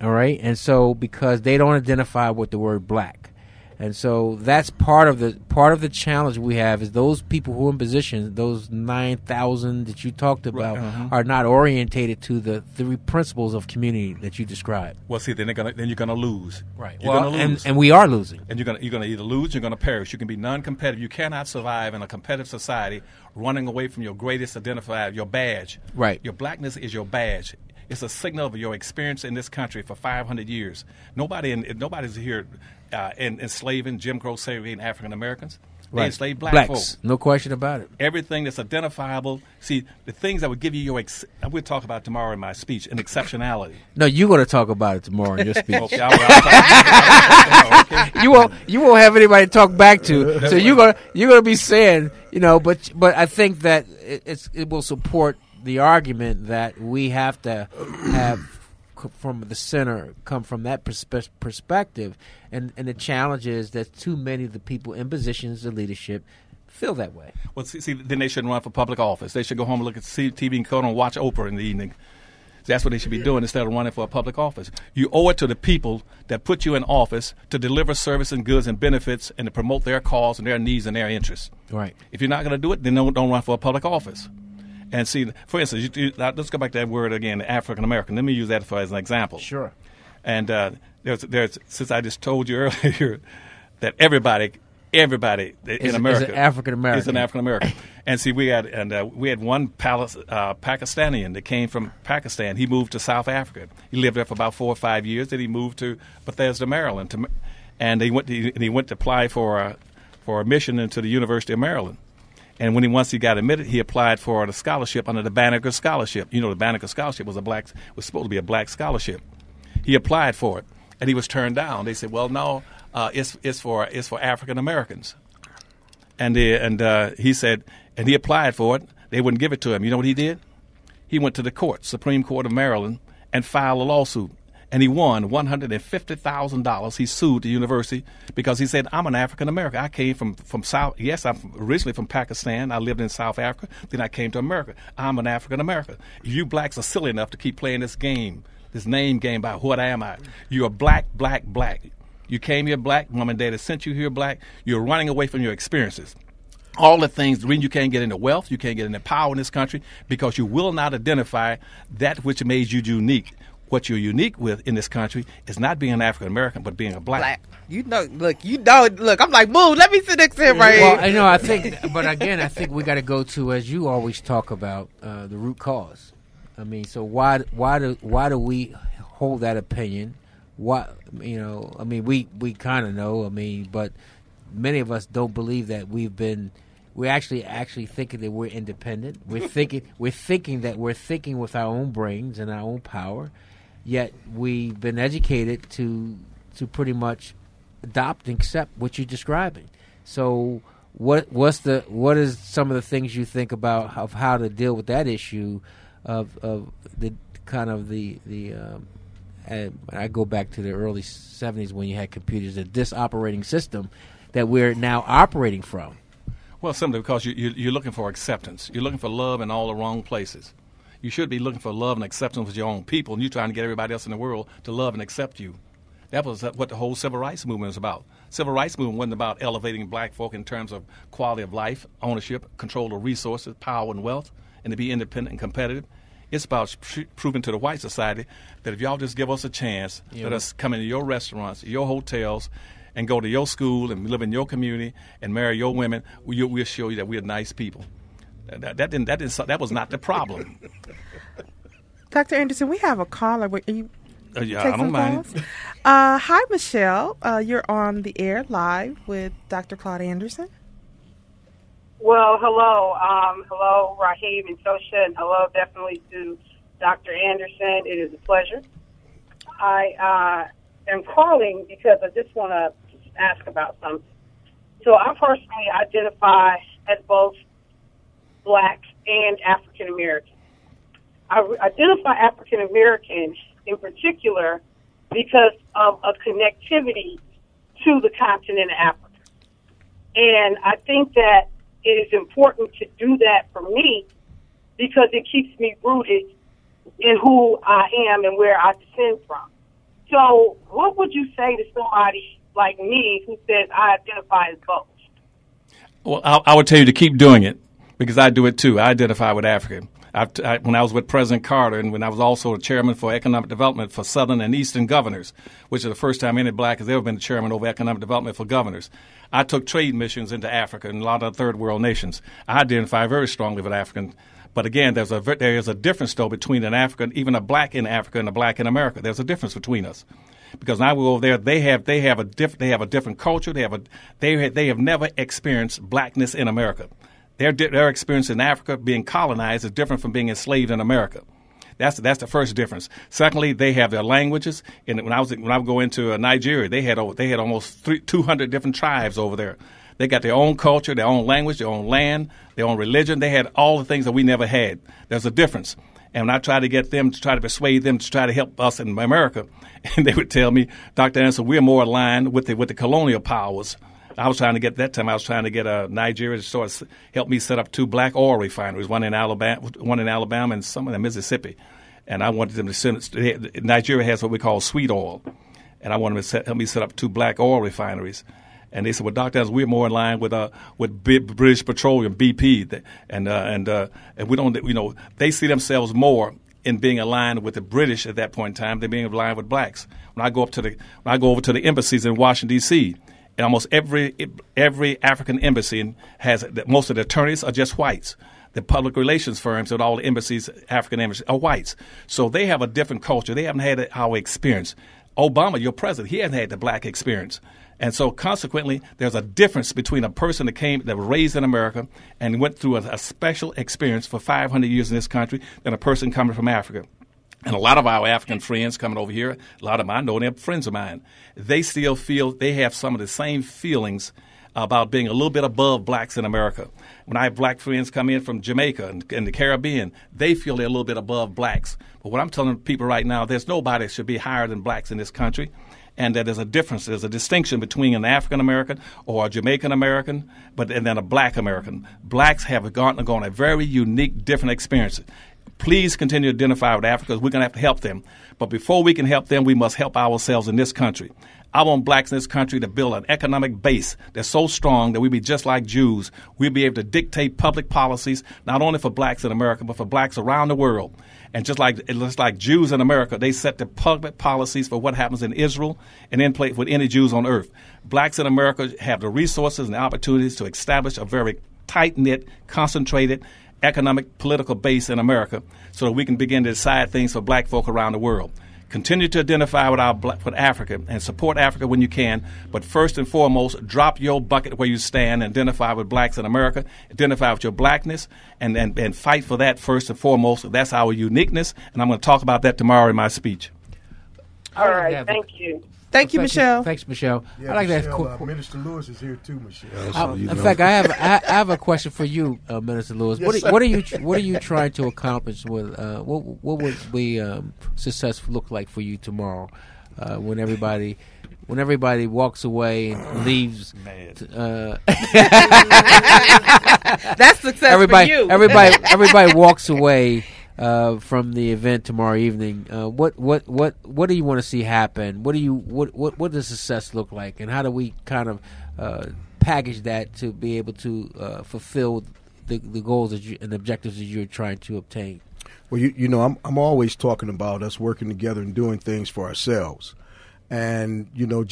All right? And so because they don't identify with the word black. And so that's part of the challenge we have is those people who are in positions, those 9,000 that you talked about, are not orientated to the three principles of community that you described. Well, see, then you're gonna lose. Right. You're gonna lose. And we are losing. And you're gonna either lose, or you're gonna perish. You can be non-competitive. You cannot survive in a competitive society running away from your greatest identifier, your badge. Right. Your blackness is your badge. It's a signal of your experience in this country for 500 years. Nobody's here enslaving, Jim Crow segregating African Americans. They enslaved black folks. No question about it. Everything that's identifiable. See, the things that would give you we'll talk about tomorrow in my speech, an exceptionality. No, you're going to talk about it tomorrow in your speech. Okay, You won't have anybody to talk back to. So you're gonna be saying, but I think that it will support the argument that we have to have from the center come from that perspective, and the challenge is that too many of the people in positions of leadership feel that way. Well, see, then they shouldn't run for public office. They should go home and look at TV and go and watch Oprah in the evening. That's what they should be doing instead of running for a public office. You owe it to the people that put you in office to deliver service and goods and benefits and to promote their cause and their needs and their interests. Right. If you're not going to do it, then don't run for a public office. And see, for instance, let's go back to that word again, African American. Let me use that as an example. Sure. And there's since I just told you earlier that everybody in America is an African American. Is an African American. And see, we had one Pakistani that came from Pakistan. He moved to South Africa. He lived there for about 4 or 5 years. Then he moved to Bethesda, Maryland, and he went to apply for admission into the University of Maryland. And once he got admitted, he applied for the scholarship under the Banneker Scholarship. The Banneker Scholarship was supposed to be a black scholarship. He applied for it, and he was turned down. They said, "Well, no, it's for African Americans." And he said, and he applied for it. They wouldn't give it to him. You know what he did? He went to the Supreme Court of Maryland, and filed a lawsuit and he won $150,000. He sued the university because he said, I'm an African American. I came from South. Yes, I'm originally from Pakistan. I lived in South Africa. Then I came to America. I'm an African American. You blacks are silly enough to keep playing this game, this name game about what am I? You're black, black, black. You came here black. Mom and Daddy sent you here black. You're running away from your experiences. All the things, the reason you can't get into wealth, you can't get into power in this country, because you will not identify that which made you unique. What you're unique with in this country is not being an African American, but being a black. Look, I'm like, move, let me sit next to him right here. Well, I know, I think, but again, I think we got to go to, as you always talk about, the root cause. I mean, so why do we hold that opinion? What, I mean, we kind of know, I mean, but many of us don't believe that we're actually thinking that we're independent. We're thinking that we're thinking with our own brains and our own power. Yet we've been educated to pretty much adopt and accept what you're describing. So what is some of the things you think about of how to deal with that issue of the kind of the I go back to the early 70s when you had computers, this operating system that we're now operating from. Well, simply because you're looking for acceptance. You're looking for love in all the wrong places. You should be looking for love and acceptance with your own people, and you're trying to get everybody else in the world to love and accept you. That was what the whole civil rights movement was about. Civil rights movement wasn't about elevating black folk in terms of quality of life, ownership, control of resources, power and wealth, and to be independent and competitive. It's about proving to the white society that if y'all just give us a chance, let us come into your restaurants, your hotels, and go to your school and live in your community and marry your women, we'll show you that we're nice people. That was not the problem. Dr. Anderson, we have a caller. I don't mind. Hi, Michelle. You're on the air live with Dr. Claude Anderson. Well, hello. Hello, Rahim and Ptosha, and hello definitely to Dr. Anderson. It is a pleasure. I am calling because I just want to ask about something. So I personally identify as both Black and African American. I identify African American in particular because of a connectivity to the continent of Africa. And I think that it is important to do that for me because it keeps me rooted in who I am and where I descend from. So what would you say to somebody like me who says I identify as both? Well, I would tell you to keep doing it because I do it too. I identify with Africa. When I was with President Carter and when I was also the chairman for economic development for Southern and Eastern governors, which is the first time any black has ever been the chairman over economic development for governors, I took trade missions into Africa and a lot of third world nations. I identify very strongly with African. But again, there is a difference, though, between an African, even a black in Africa and a black in America. There's a difference between us. Because when I go over there, they have a different culture. They have never experienced blackness in America. Their experience in Africa being colonized is different from being enslaved in America. That's the first difference. Secondly, they have their languages. And when I would go into Nigeria, they had almost 200 different tribes over there. They got their own culture, their own language, their own land, their own religion. They had all the things that we never had. There's a difference. And when I try to get them to try to persuade them to try to help us in America, and they would tell me, Dr. Anderson, we're more aligned with the colonial powers. I was trying to get Nigeria to sort of help me set up 2 black oil refineries, one in Alabama and some in Mississippi. And I wanted them to send Nigeria has what we call sweet oil. And I wanted them to help me set up 2 black oil refineries. And they said, well, Dr. Anderson, we're more in line with British Petroleum, BP. And we don't, they see themselves more in being aligned with the British at that point in time than being aligned with blacks. When I go over to the embassies in Washington, D.C., and almost every African embassy has most of the attorneys are just whites. The public relations firms at all the embassies, African embassies, are whites. So they have a different culture. They haven't had our experience. Obama, your president, he hasn't had the black experience. And so consequently, there's a difference between a person that was raised in America and went through a special experience for 500 years in this country than a person coming from Africa. And a lot of our African friends coming over here, a lot of them I know, they're friends of mine. They still feel they have some of the same feelings about being a little bit above blacks in America. When I have black friends come in from Jamaica and the Caribbean, they feel they're a little bit above blacks. But what I'm telling people right now, there's nobody that should be higher than blacks in this country, and that there's a difference, there's a distinction between an African American or a Jamaican American, and then a black American. Blacks have gone a very unique, different experience. Please continue to identify with Africa, because we're going to have to help them. But before we can help them, we must help ourselves in this country. I want blacks in this country to build an economic base that's so strong that we be just like Jews. We'll be able to dictate public policies, not only for blacks in America, but for blacks around the world. And just like Jews in America, they set the public policies for what happens in Israel and in place with any Jews on earth. Blacks in America have the resources and the opportunities to establish a very tight-knit, concentrated economic, political base in America so that we can begin to decide things for black folk around the world. Continue to identify with Africa and support Africa when you can, but first and foremost, drop your bucket where you stand and identify with blacks in America, identify with your blackness, and fight for that first and foremost. That's our uniqueness, and I'm going to talk about that tomorrow in my speech. All right, thank you. Thank you, Michelle. Thanks, Michelle. Yeah, I like Michelle, that. Minister Lewis is here too, Michelle. In fact, I have a question for you, Minister Lewis. Yes, what are you trying to accomplish with what would the success look like for you tomorrow when everybody walks away and leaves? That's success for you. Everybody walks away from the event tomorrow evening. What do you want to see happen? What does success look like, and how do we kind of package that to be able to fulfill the goals and objectives that you're trying to obtain? Well, I'm always talking about us working together and doing things for ourselves, and I'm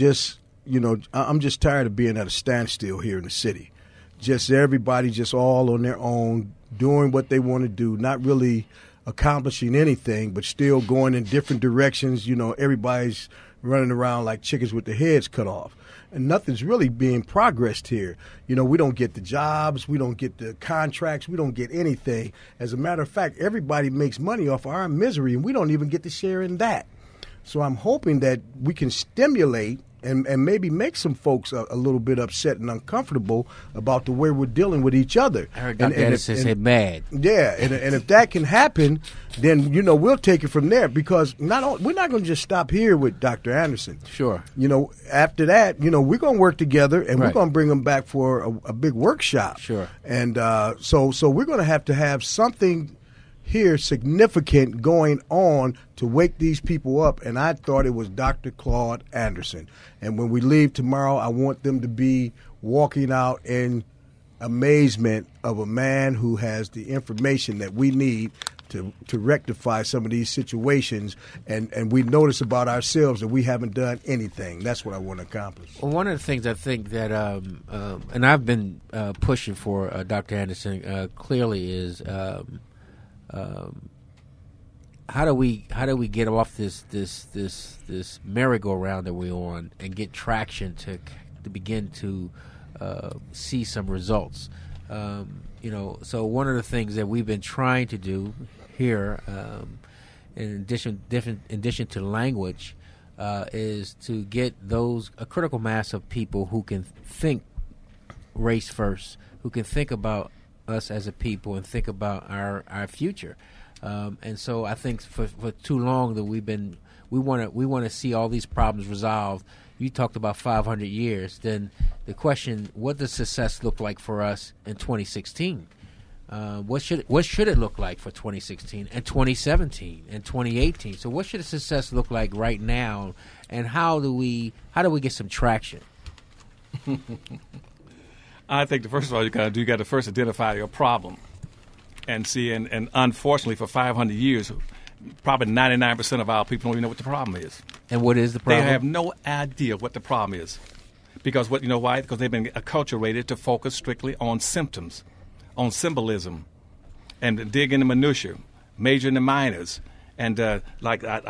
just tired of being at a standstill here in the city. Just everybody just all on their own, doing what they want to do, not really accomplishing anything, but still going in different directions. Everybody's running around like chickens with their heads cut off, and nothing's really being progressed here. We don't get the jobs, we don't get the contracts, we don't get anything. As a matter of fact, everybody makes money off our misery, and we don't even get to share in that. So I'm hoping that we can stimulate and maybe make some folks a little bit upset and uncomfortable about the way we're dealing with each other. I heard Dr. Edison say mad. Yeah, and if that can happen, then, we'll take it from there, because we're not going to just stop here with Dr. Anderson. Sure. After that, we're going to work together, and we're going to bring them back for a big workshop. Sure. And so we're going to have something here significant going on to wake these people up, and I thought it was Dr. Claude Anderson. And when we leave tomorrow, I want them to be walking out in amazement of a man who has the information that we need to rectify some of these situations, and we notice about ourselves that we haven't done anything. That's what I want to accomplish. Well, one of the things I think that, and I've been pushing for Dr. Anderson clearly is how do we get off this merry-go-round that we're on and get traction to begin to see some results? So one of the things that we've been trying to do here, in addition to language, is to get a critical mass of people who can think race first, who can think about us as a people and think about our future. And so I think for too long that we want to see all these problems resolved. You talked about 500 years. Then the question: what does success look like for us in 2016? What should it look like for 2016 and 2017 and 2018? So what should success look like right now, and how do we get some traction? I think first of all you got to first identify your problem, and see. And unfortunately, for 500 years, probably 99% of our people don't even know what the problem is. And what is the problem? They have no idea what the problem is, because why? Because they've been acculturated to focus strictly on symptoms, on symbolism, and dig into minutiae, major and the minors. And I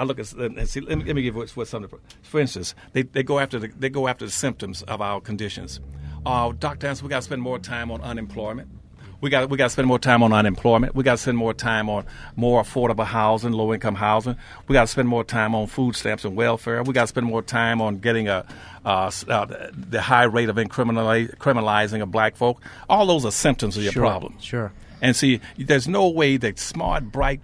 look at and see. Let me give you what some. For instance, they go after the symptoms of our conditions. Dr. Anderson, we got to spend more time on unemployment. We got to spend more time on unemployment. We got to spend more time on more affordable housing, low-income housing. We got to spend more time on food stamps and welfare. We got to spend more time on getting the high rate of criminalizing of black folk. All those are symptoms of your problem. Sure. And see, there's no way that smart, bright,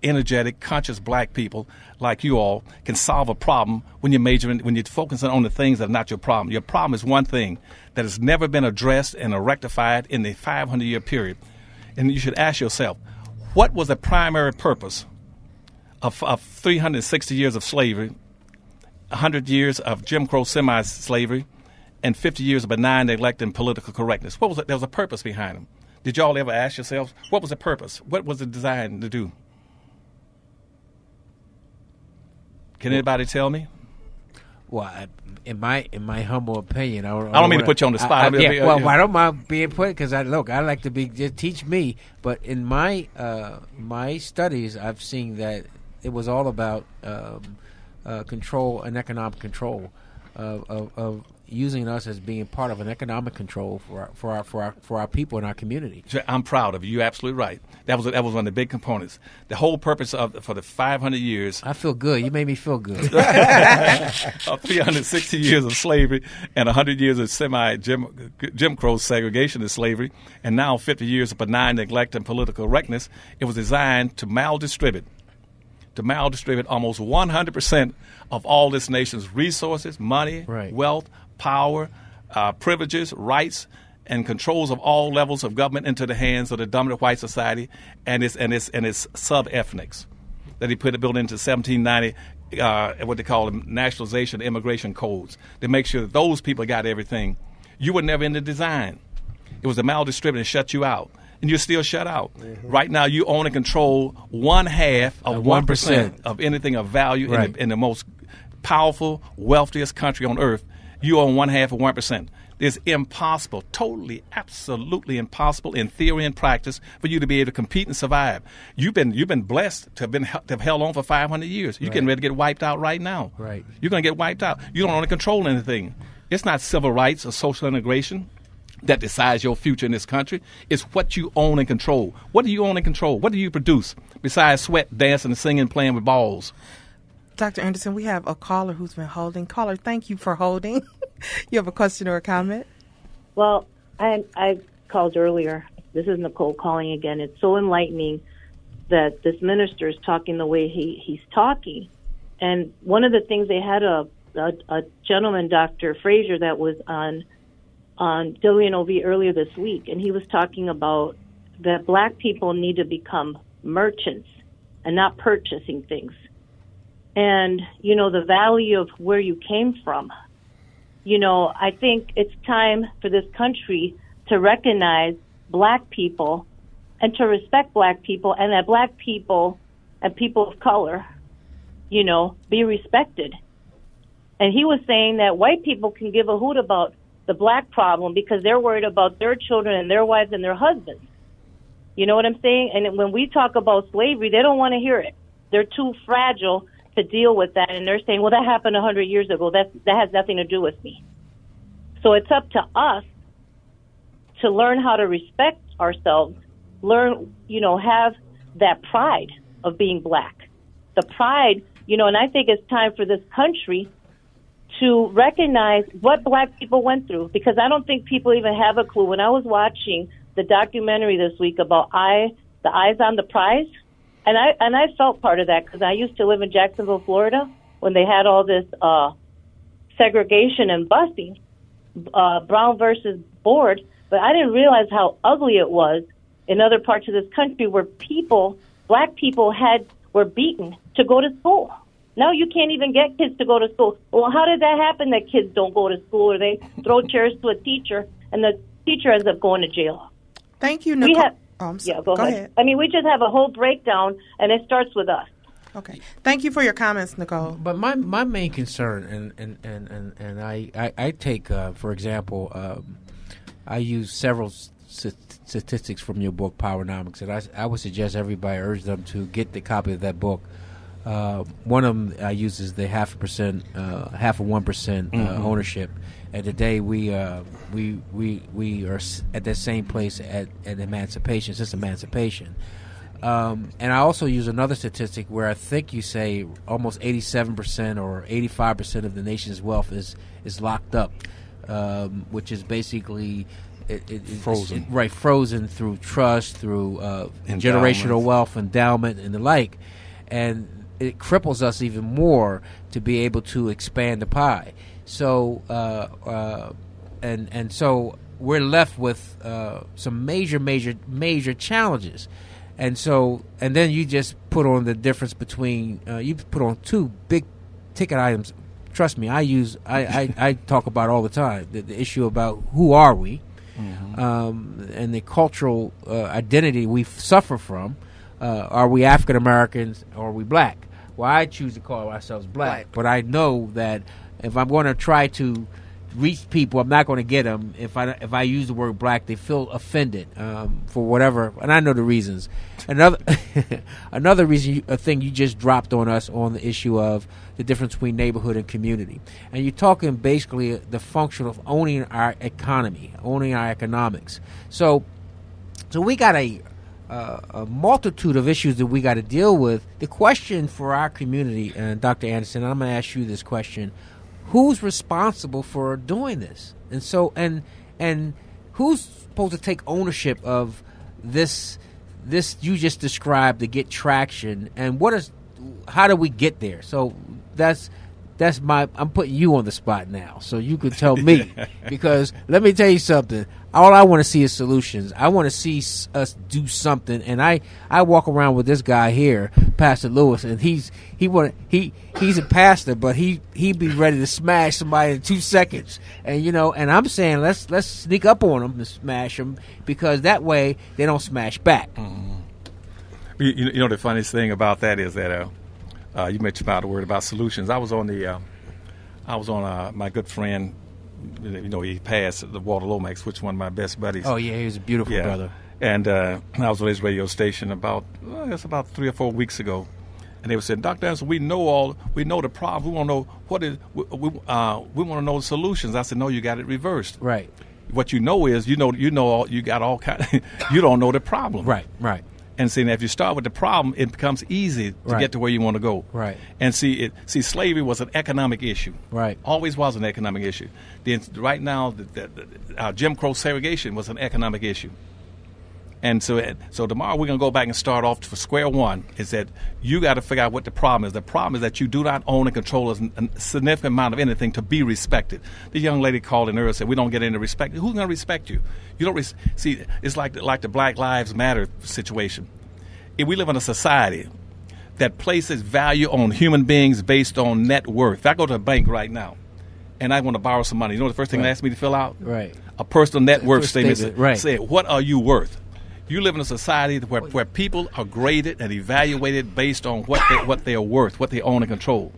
energetic, conscious black people like you all can solve a problem when you're focusing on the things that are not your problem. Your problem is one thing that has never been addressed and rectified in the 500-year period. And you should ask yourself, what was the primary purpose of 360 years of slavery, 100 years of Jim Crow semi-slavery, and 50 years of benign neglect and political correctness? What was it? There was a purpose behind them. Did y'all ever ask yourselves, what was the purpose? What was it designed to do? Can anybody tell me? Well, in my humble opinion, I don't mean to put you on the spot. I don't mind being put because I like to be just teach me. But in my my studies, I've seen that it was all about control and economic control of using us as being part of an economic control for our people in our community. I'm proud of you. You're absolutely right. That was one of the big components. The whole purpose for the 500 years. I feel good. You made me feel good. Of 360 years of slavery and 100 years of Jim Crow segregation and slavery, and now 50 years of benign neglect and political correctness. It was designed to maldistribute almost 100% of all this nation's resources, money, wealth, power, privileges, rights, and controls of all levels of government into the hands of the dominant white society and its sub-ethnics that he built into 1790, what they call nationalization immigration codes, to make sure that those people got everything. You were never in the design. It was the maldistribute and shut you out. And you're still shut out. Mm-hmm. Right now, you own and control 1/2 of 1% of anything of value in the most powerful, wealthiest country on earth. You own 1/2 of 1%. It's impossible, totally, absolutely impossible in theory and practice for you to be able to compete and survive. You've been blessed to have held on for 500 years. You're getting ready to get wiped out right now. Right. You're going to get wiped out. You don't want to control anything. It's not civil rights or social integration that decides your future in this country. It's what you own and control. What do you own and control? What do you produce besides sweat, dancing, singing, playing with balls? Dr. Anderson, we have a caller who's been holding. Caller, thank you for holding. You have a question or a comment? Well, I called earlier. This is Nicole calling again. It's so enlightening that this minister is talking the way he's talking. And one of the things, they had a gentleman, Dr. Frazier, that was on WNOV earlier this week, and he was talking about that black people need to become merchants and not purchasing things. And, the value of where you came from. I think it's time for this country to recognize black people and to respect black people, and that black people and people of color, be respected. And he was saying that white people can give a hoot about the black problem because they're worried about their children and their wives and their husbands. You know what I'm saying? And when we talk about slavery, they don't want to hear it. They're too fragile to deal with that, and they're saying, well, that happened 100 years ago. That has nothing to do with me. So it's up to us to learn how to respect ourselves, have that pride of being black. The pride, and I think it's time for this country to recognize what black people went through, because I don't think people even have a clue. When I was watching the documentary this week about the Eyes on the Prize, and I felt part of that because I used to live in Jacksonville, Florida, when they had all this segregation and busing, Brown versus Board, but I didn't realize how ugly it was in other parts of this country where black people were beaten to go to school. Now you can't even get kids to go to school. Well, how did that happen that kids don't go to school, or they throw chairs to a teacher and the teacher ends up going to jail? Thank you, Nicole. Go ahead. I mean, we just have a whole breakdown, and it starts with us. Okay. Thank you for your comments, Nicole. But my main concern, and I take, for example, I use several statistics from your book, Powernomics, and I would suggest everybody urge them to get the copy of that book. One of them uses the 1% ownership. And today we are at that same place at emancipation, since emancipation. And I also use another statistic where I think you say almost 87% or 85% of the nation's wealth is locked up, which is basically frozen. Frozen through trust, through generational wealth, endowment, and the like. And it cripples us even more to be able to expand the pie. So, and so we're left with some major challenges. And so, and then you just put on the difference between you put on two big ticket items. Trust me, I talk about all the time the issue about who are we, and the cultural identity we suffer from. Are we African Americans or are we black? Well, I choose to call ourselves black, but I know that if I'm going to try to reach people, I'm not going to get them. If I use the word black, they feel offended for whatever, and I know the reasons. Another reason, a thing you just dropped on us on the issue of the difference between neighborhood and community, and you're talking basically the function of owning our economy, owning our economics. So we got a multitude of issues that we got to deal with. The question for our community, Dr. Anderson, I'm going to ask you this question: who's responsible for doing this? And so, and who's supposed to take ownership of this you just described to get traction? And how do we get there? So that's I'm putting you on the spot now, so you could tell me. Because let me tell you something. All I want to see is solutions. I want to see us do something. And I walk around with this guy here, Pastor Lewis, and he's a pastor, but he be ready to smash somebody in 2 seconds. And and I'm saying let's sneak up on them and smash them, because that way they don't smash back. Mm-hmm. The funniest thing about that is that you mentioned about the word about solutions. I was on my good friend. He passed, the Walter Lomax, which is one of my best buddies. Oh yeah, he was a beautiful brother. And I was on his radio station about 3 or 4 weeks ago, and they were saying, Dr. Anderson, we know the problem. We want to know we want to know the solutions. I said, no, you got it reversed. Right. What you know is you got all kind. You don't know the problem. Right. And see, if you start with the problem, it becomes easy to get to where you want to go. Right. And see, slavery was an economic issue. Right. Always was an economic issue. Right now, Jim Crow segregation was an economic issue. And so tomorrow we're going to go back and start off for square one. Is that you got to figure out what the problem is. The problem is that you do not own and control a significant amount of anything to be respected. The young lady called in earlier and said, we don't get any respect. Who's going to respect you? You don't see. It's like the Black Lives Matter situation. If we live in a society that places value on human beings based on net worth. If I go to a bank right now and I want to borrow some money, you know the first thing they ask me to fill out? Right. A personal net worth statement. Right. Say, what are you worth? You live in a society where people are graded and evaluated based on what they are worth, what they own and control.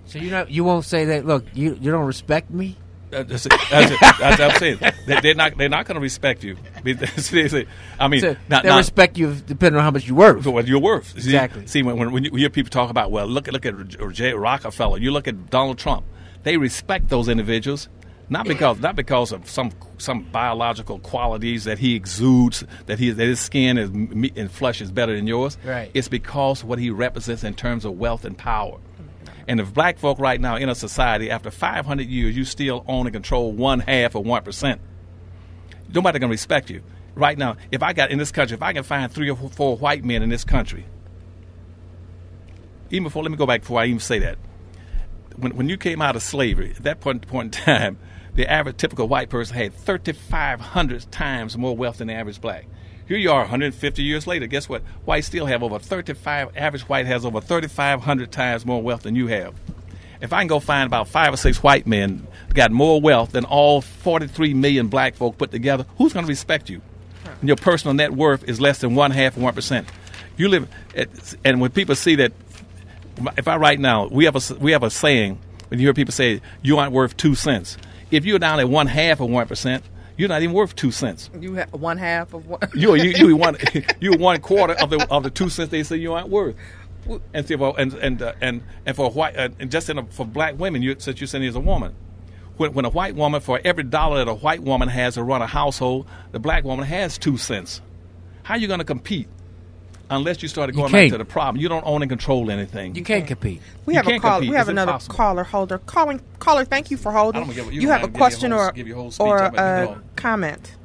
So you won't say that. Look, you don't respect me. That's what I'm saying. They're not going to respect you. I mean, so they respect you depending on how much you're worth. What you're worth. Exactly. See, when you hear people talk about, well, look at Jay Rockefeller, you look at Donald Trump, they respect those individuals. Not because of some biological qualities that he exudes, that his skin and flesh is better than yours. Right. It's because of what he represents in terms of wealth and power. And if black folk right now in a society, after 500 years, you still own and control 1/2 of 1%, nobody's going to respect you. Right now, if I can find 3 or 4 white men in this country, let me go back before I even say that. When you came out of slavery, at that point in time, the average typical white person had 3,500 times more wealth than the average black. Here you are 150 years later. Guess what? Whites still have average white has over 3,500 times more wealth than you have. If I can go find about 5 or 6 white men that got more wealth than all 43 million black folk put together, who's going to respect you? And your personal net worth is less than 1/2 of 1%. You live, and when people see that, if I right now, we have a saying, when you hear people say, you aren't worth 2 cents. If you're down at 1/2 of 1%, you're not even worth 2 cents. You have 1/2 of one. You're 1/4 of the 2 cents they say you aren't worth. And see, well, and for white, and just for black women, since you're saying as a woman, when a white woman, for every dollar that a white woman has to run a household, the black woman has 2 cents. How are you going to compete unless you started going back to the problem? You don't own and control anything. You can't compete. We have a call. We have another caller holder. Caller, thank you for holding. You have a question or a comment?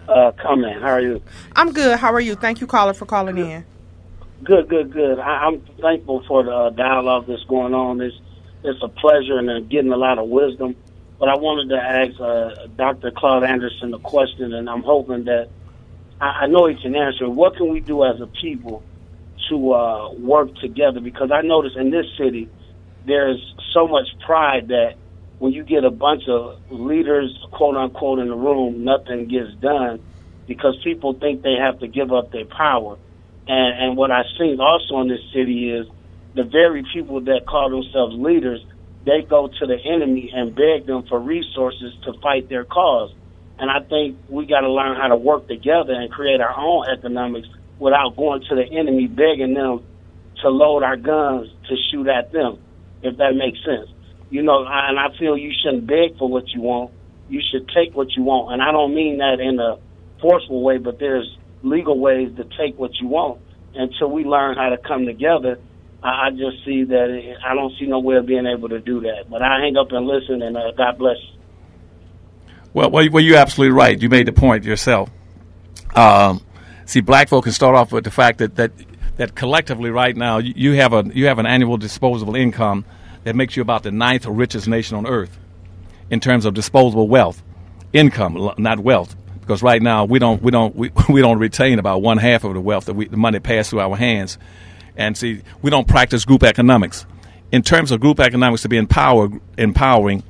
Comment. How are you? I'm good. How are you? Thank you, caller, for calling in. Good. I'm thankful for the dialogue that's going on. It's a pleasure and getting a lot of wisdom. But I wanted to ask Dr. Claude Anderson a question, and I'm hoping that I know he can answer. What can we do as a people to work together? Because I notice in this city, there's so much pride that when you get a bunch of leaders, quote unquote, in the room, nothing gets done because people think they have to give up their power. And what I've seen also in this city is the very people that call themselves leaders, they go to the enemy and beg them for resources to fight their cause. And I think we got to learn how to work together and create our own economics without going to the enemy begging them to load our guns to shoot at them, if that makes sense. And I feel you shouldn't beg for what you want. You should take what you want. And I don't mean that in a forceful way, but there's legal ways to take what you want. Until we learn how to come together, I just see that I don't see no way of being able to do that. But I hang up and listen, and God bless you. Well, you're absolutely right. You made the point yourself. See, black folk can start off with the fact that collectively right now you have an annual disposable income that makes you about the 9th richest nation on earth in terms of disposable wealth, income, not wealth. Because right now we don't retain about 1/2 of the wealth that the money passed through our hands, and see, we don't practice group economics. In terms of group economics to be empowering,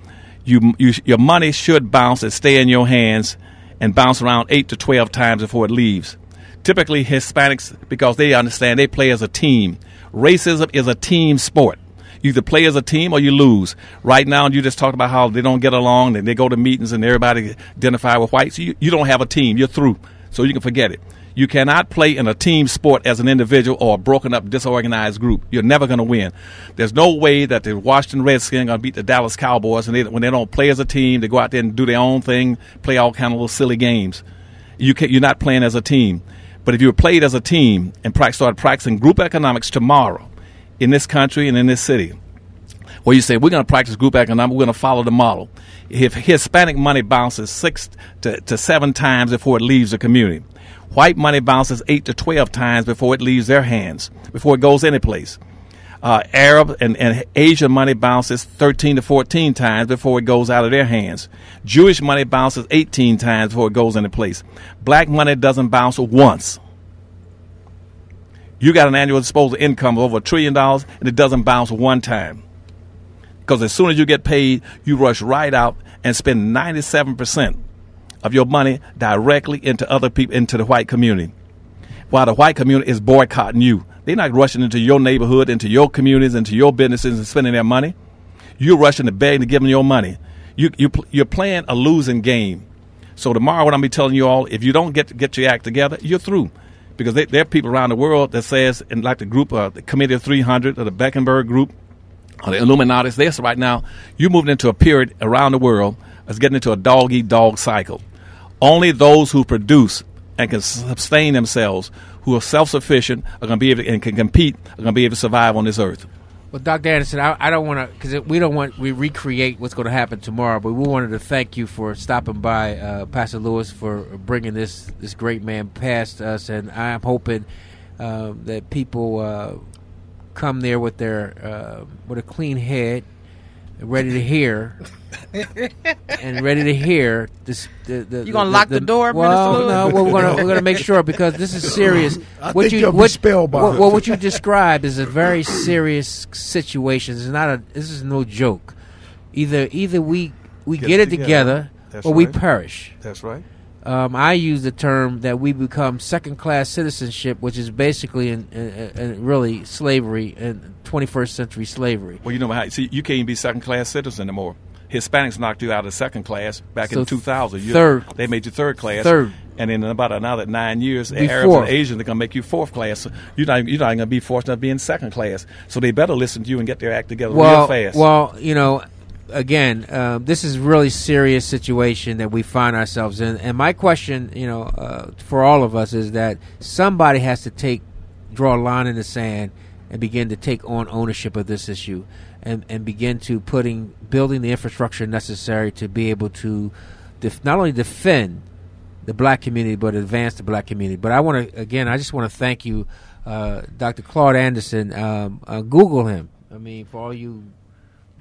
your money should bounce and stay in your hands and bounce around 8 to 12 times before it leaves. Typically Hispanics, because they understand they play as a team. Racism is a team sport. You either play as a team or you lose. Right now, you just talked about how they don't get along and they go to meetings and everybody identify with white. So you don't have a team. You're through. So you can forget it. You cannot play in a team sport as an individual or a broken up, disorganized group. You're never going to win. There's no way that the Washington Redskins are going to beat the Dallas Cowboys and when they don't play as a team, they go out there and do their own thing, play all kind of little silly games. You're not playing as a team. But if you played as a team and started practicing group economics tomorrow, in this country and in this city, where you say, we're going to practice group economics, we're going to follow the model. If Hispanic money bounces 6 to 7 times before it leaves the community, white money bounces 8 to 12 times before it leaves their hands, before it goes any place. Arab and Asian money bounces 13 to 14 times before it goes out of their hands. Jewish money bounces 18 times before it goes any place. Black money doesn't bounce once. You got an annual disposable income of over $1 trillion, and it doesn't bounce one time. Because as soon as you get paid, you rush right out and spend 97% of your money directly into other people, into the white community. While the white community is boycotting you. They're not rushing into your neighborhood, into your communities, into your businesses and spending their money. You're rushing to beg to give them your money. You're playing a losing game. So tomorrow, what I'm going to be telling you all, if you don't get your act together, you're through. Because there are people around the world that says, and like the group, the Committee of 300, or the Beckenberg group, or the Illuminatis, this right now, you're moving into a period around the world that's getting into a dog-eat-dog cycle. Only those who produce and can sustain themselves, who are self-sufficient, are going to be able to, and can compete, are going to be able to survive on this earth. Well, Dr. Anderson, I don't want to, because we recreate what's going to happen tomorrow, but we wanted to thank you for stopping by, Pastor Lewis, for bringing this great man past us, and I'm hoping that people come there with a clean head, ready to hear, and ready to hear this. You gonna lock the door? Well, no, we're gonna make sure, because this is serious. What you described is a very serious situation. This is no joke. Either we get it together or we perish. That's right. I use the term that we become second-class citizenship, which is basically in really slavery and 21st century slavery. Well, you can't even be second-class citizen anymore. Hispanics knocked you out of second class back in 2000. Third. They made you third class. Third. And in about another 9 years, Arabs and Asians are going to make you fourth class. So you're not going to be forced to be in second class. So they better listen to you and get their act together real fast. Well, again, this is a really serious situation that we find ourselves in. And my question, for all of us is that somebody has to draw a line in the sand and begin to take on ownership of this issue and begin to building the infrastructure necessary to be able to not only defend the black community, but advance the black community. But I just want to thank you, Dr. Claude Anderson. Google him. I mean, for all you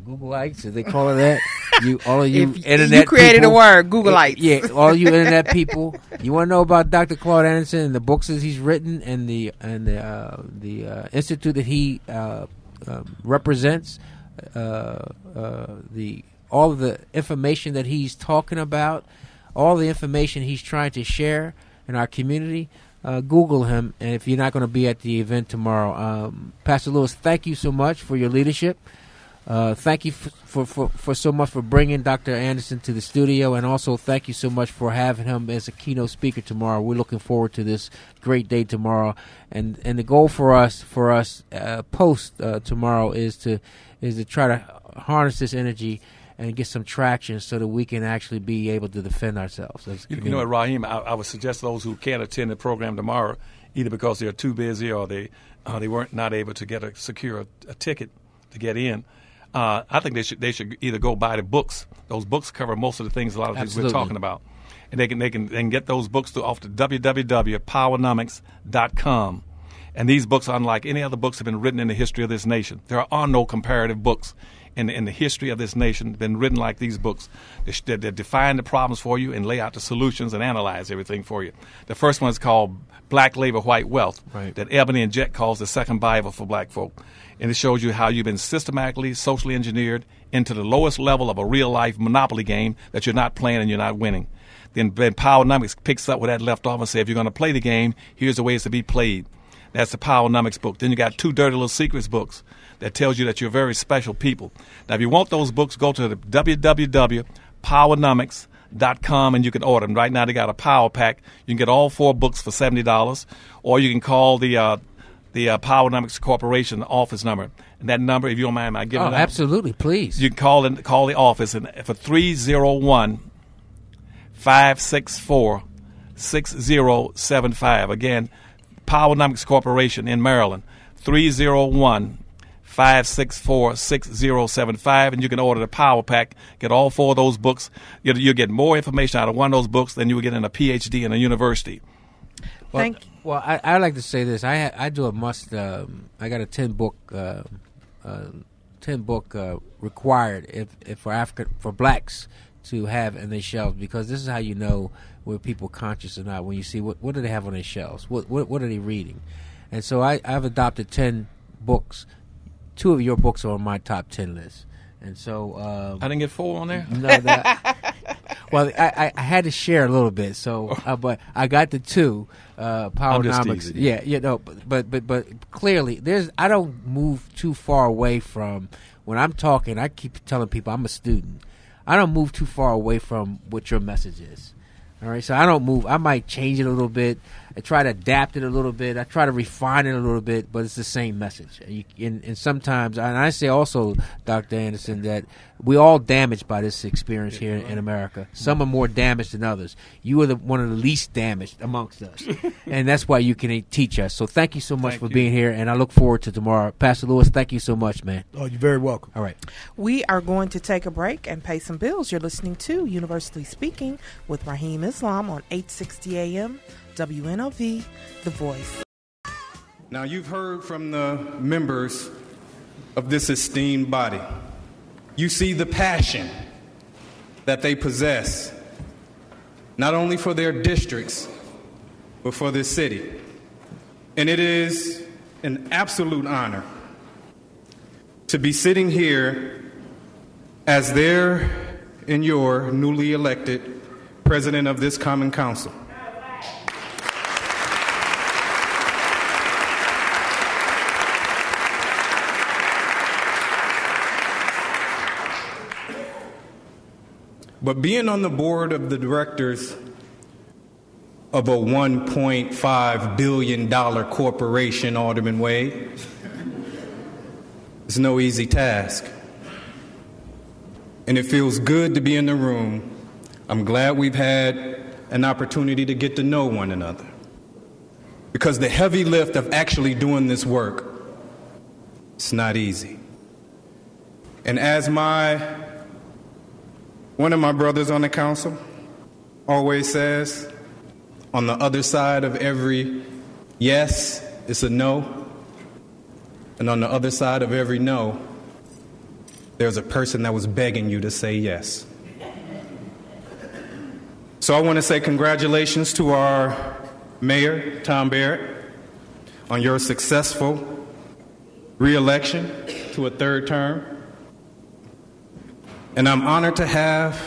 Googleites, as they call it that, all of you internet you created people, a word, Googleites. Yeah, all you internet people. You want to know about Dr. Claude Anderson and the books that he's written and the institute that he represents, all of the information that he's talking about, all the information he's trying to share in our community. Google him, and if you're not going to be at the event tomorrow, Pastor Lewis, thank you so much for your leadership. Thank you for so much for bringing Dr. Anderson to the studio, and also thank you so much for having him as a keynote speaker tomorrow. We're looking forward to this great day tomorrow, and the goal for us post tomorrow is to try to harness this energy and get some traction so that we can actually be able to defend ourselves. You know what, Rahim, I would suggest those who can't attend the program tomorrow, either because they're too busy or they weren't not able to secure a ticket to get in. I think they should either go buy the books. Those books cover most of the things a lot of things we're talking about, and they can get those books off the www.powernomics.com. And these books, unlike any other books, have been written in the history of this nation. There are no comparative books in the history of this nation been written like these books. They define the problems for you and lay out the solutions and analyze everything for you. The first one is called Black Labor, White Wealth, that Ebony and Jet calls the second Bible for black folk. And it shows you how you've been systematically, socially engineered into the lowest level of a real-life monopoly game that you're not playing and you're not winning. Then Powernomics picks up where that left off and says, if you're going to play the game, here's the ways to be played. That's the Powernomics book. Then you got 2 Dirty Little Secrets books that tells you that you're very special people. Now, if you want those books, go to the www.powernomics.com and you can order them. Right now, they got a power pack. You can get all 4 books for $70, or you can call the Powernomics Corporation office number. And that number, if you don't mind, I give it up. Absolutely, please. You can call the office for 301-564-6075. Again, Powernomics Corporation in Maryland, 301-564-6075, and you can order the Power Pack, get all 4 of those books. You'll get more information out of one of those books than you would get in a PhD in a university. Well, I like to say this. I do a must. I got a 10-book required if for blacks to have in their shelves, because this is how you know where people conscious or not, when you see what do they have on their shelves, what are they reading. And so I've adopted 10 books. 2 of your books are on my top 10 list, and so I didn't get 4 on there. No, well, I had to share a little bit, so but I got the 2 Powernomics. Yeah, but clearly I don't move too far away from when I'm talking. I keep telling people I'm a student. I don't move too far away from what your message is. All right, so I don't move. I might change it a little bit. I try to adapt it a little bit. I try to refine it a little bit, but it's the same message. And sometimes, and I say also, Dr. Anderson, that we all damaged by this experience here in America. Some are more damaged than others. You are one of the least damaged amongst us, and that's why you can teach us. So thank you so much for being here, and I look forward to tomorrow. Pastor Lewis, thank you so much, man. Oh, you're very welcome. All right. We are going to take a break and pay some bills. You're listening to Universally Speaking with Rahim Islam on 860 AM. WNOV, The Voice. Now, you've heard from the members of this esteemed body. You see the passion that they possess, not only for their districts, but for this city. And it is an absolute honor to be sitting here as their and your newly elected president of this Common Council. But being on the board of the directors of a $1.5 billion corporation, Alderman Wade. It's no easy task. And it feels good to be in the room. I'm glad we've had an opportunity to get to know one another. Because the heavy lift of actually doing this work, it's not easy. And as one of my brothers on the council always says, on the other side of every yes, it's a no. And on the other side of every no, there's a person that was begging you to say yes. So I want to say congratulations to our mayor, Tom Barrett, on your successful re-election to a third term. And I'm honored to have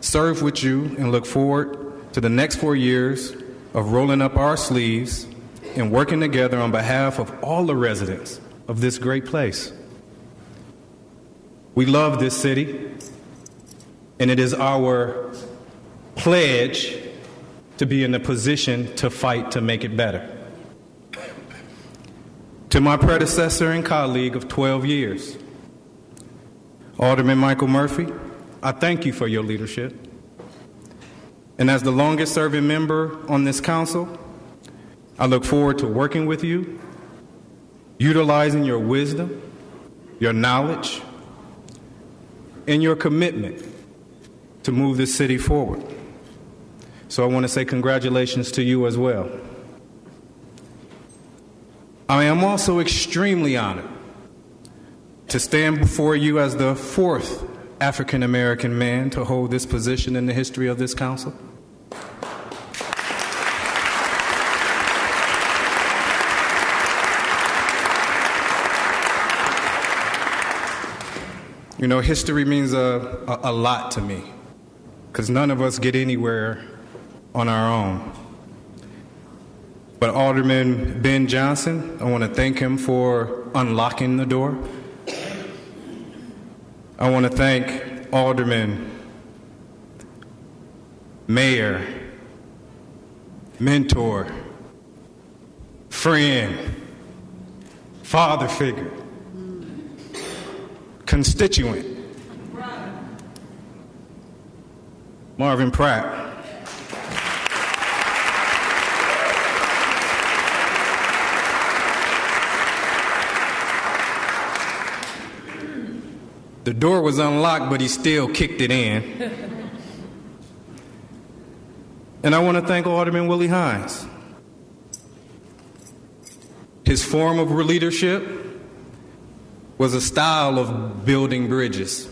served with you and look forward to the next 4 years of rolling up our sleeves and working together on behalf of all the residents of this great place. We love this city, and it is our pledge to be in a position to fight to make it better. To my predecessor and colleague of 12 years, Alderman Michael Murphy, I thank you for your leadership. And as the longest serving member on this council, I look forward to working with you, utilizing your wisdom, your knowledge, and your commitment to move this city forward. So I want to say congratulations to you as well. I am also extremely honored to stand before you as the fourth African American man to hold this position in the history of this council. You know, history means a lot to me, because none of us get anywhere on our own. But Alderman Ben Johnson, I want to thank him for unlocking the door. I want to thank Alderman, Mayor, mentor, friend, father figure, constituent, Marvin Pratt. The door was unlocked, but he still kicked it in. And I want to thank Alderman Willie Hines. His form of leadership was a style of building bridges.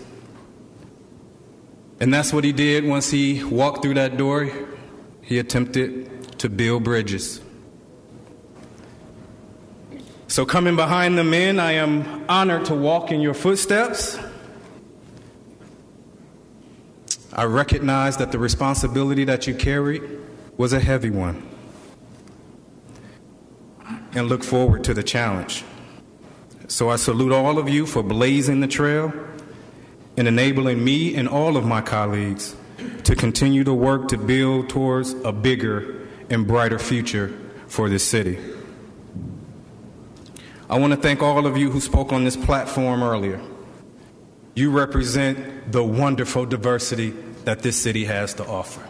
And that's what he did once he walked through that door. He attempted to build bridges. So coming behind the men, I am honored to walk in your footsteps. I recognize that the responsibility that you carried was a heavy one, and look forward to the challenge. So I salute all of you for blazing the trail and enabling me and all of my colleagues to continue to work to build towards a bigger and brighter future for this city. I want to thank all of you who spoke on this platform earlier. You represent the wonderful diversity that this city has to offer.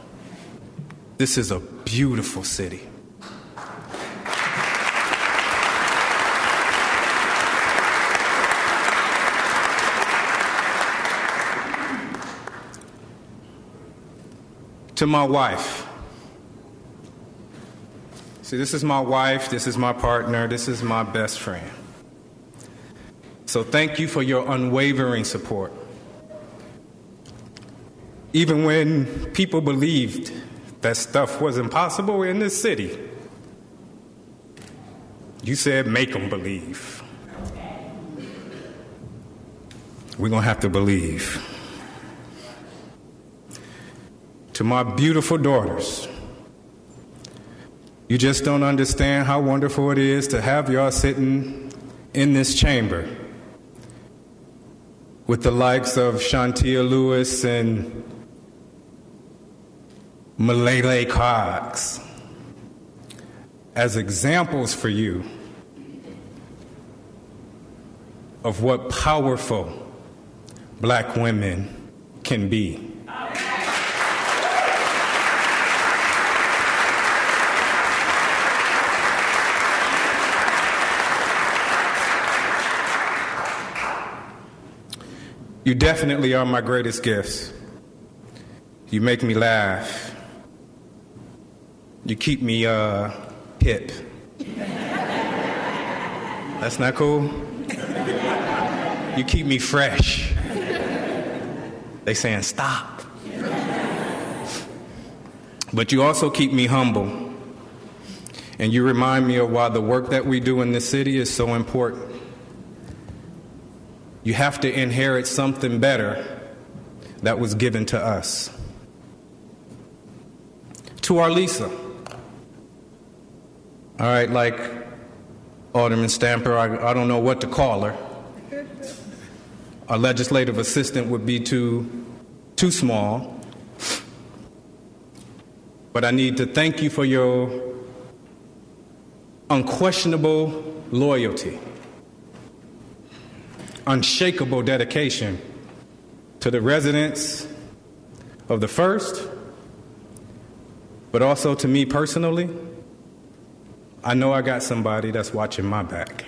This is a beautiful city. To my wife. See, this is my wife, this is my partner, this is my best friend. So thank you for your unwavering support. Even when people believed that stuff was impossible in this city, you said, make them believe. We're going to have to believe. To my beautiful daughters, you just don't understand how wonderful it is to have y'all sitting in this chamber with the likes of Shantia Lewis and Malele Cox as examples for you of what powerful black women can be. You definitely are my greatest gifts. You make me laugh. You keep me hip. That's not cool? You keep me fresh. They saying stop. But you also keep me humble. And you remind me of why the work that we do in this city is so important. You have to inherit something better that was given to us. To our Lisa. All right, like Alderman Stamper, I don't know what to call her. Our legislative assistant would be too small. But I need to thank you for your unquestionable loyalty, unshakable dedication to the residents of the First, but also to me personally. I know I got somebody that's watching my back.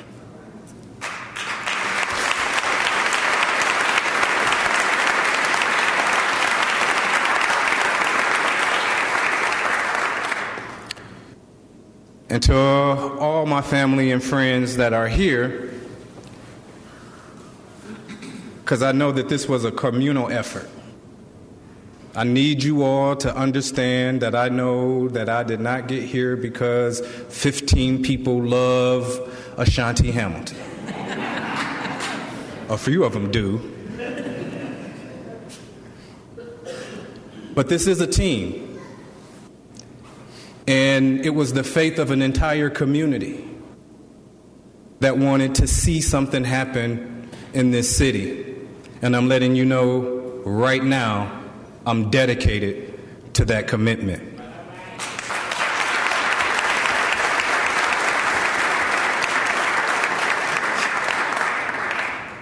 And to all my family and friends that are here, because I know that this was a communal effort. I need you all to understand that I know that I did not get here because 15 people love Ashanti Hamilton. A few of them do. But this is a team. And it was the faith of an entire community that wanted to see something happen in this city. And I'm letting you know right now, I'm dedicated to that commitment.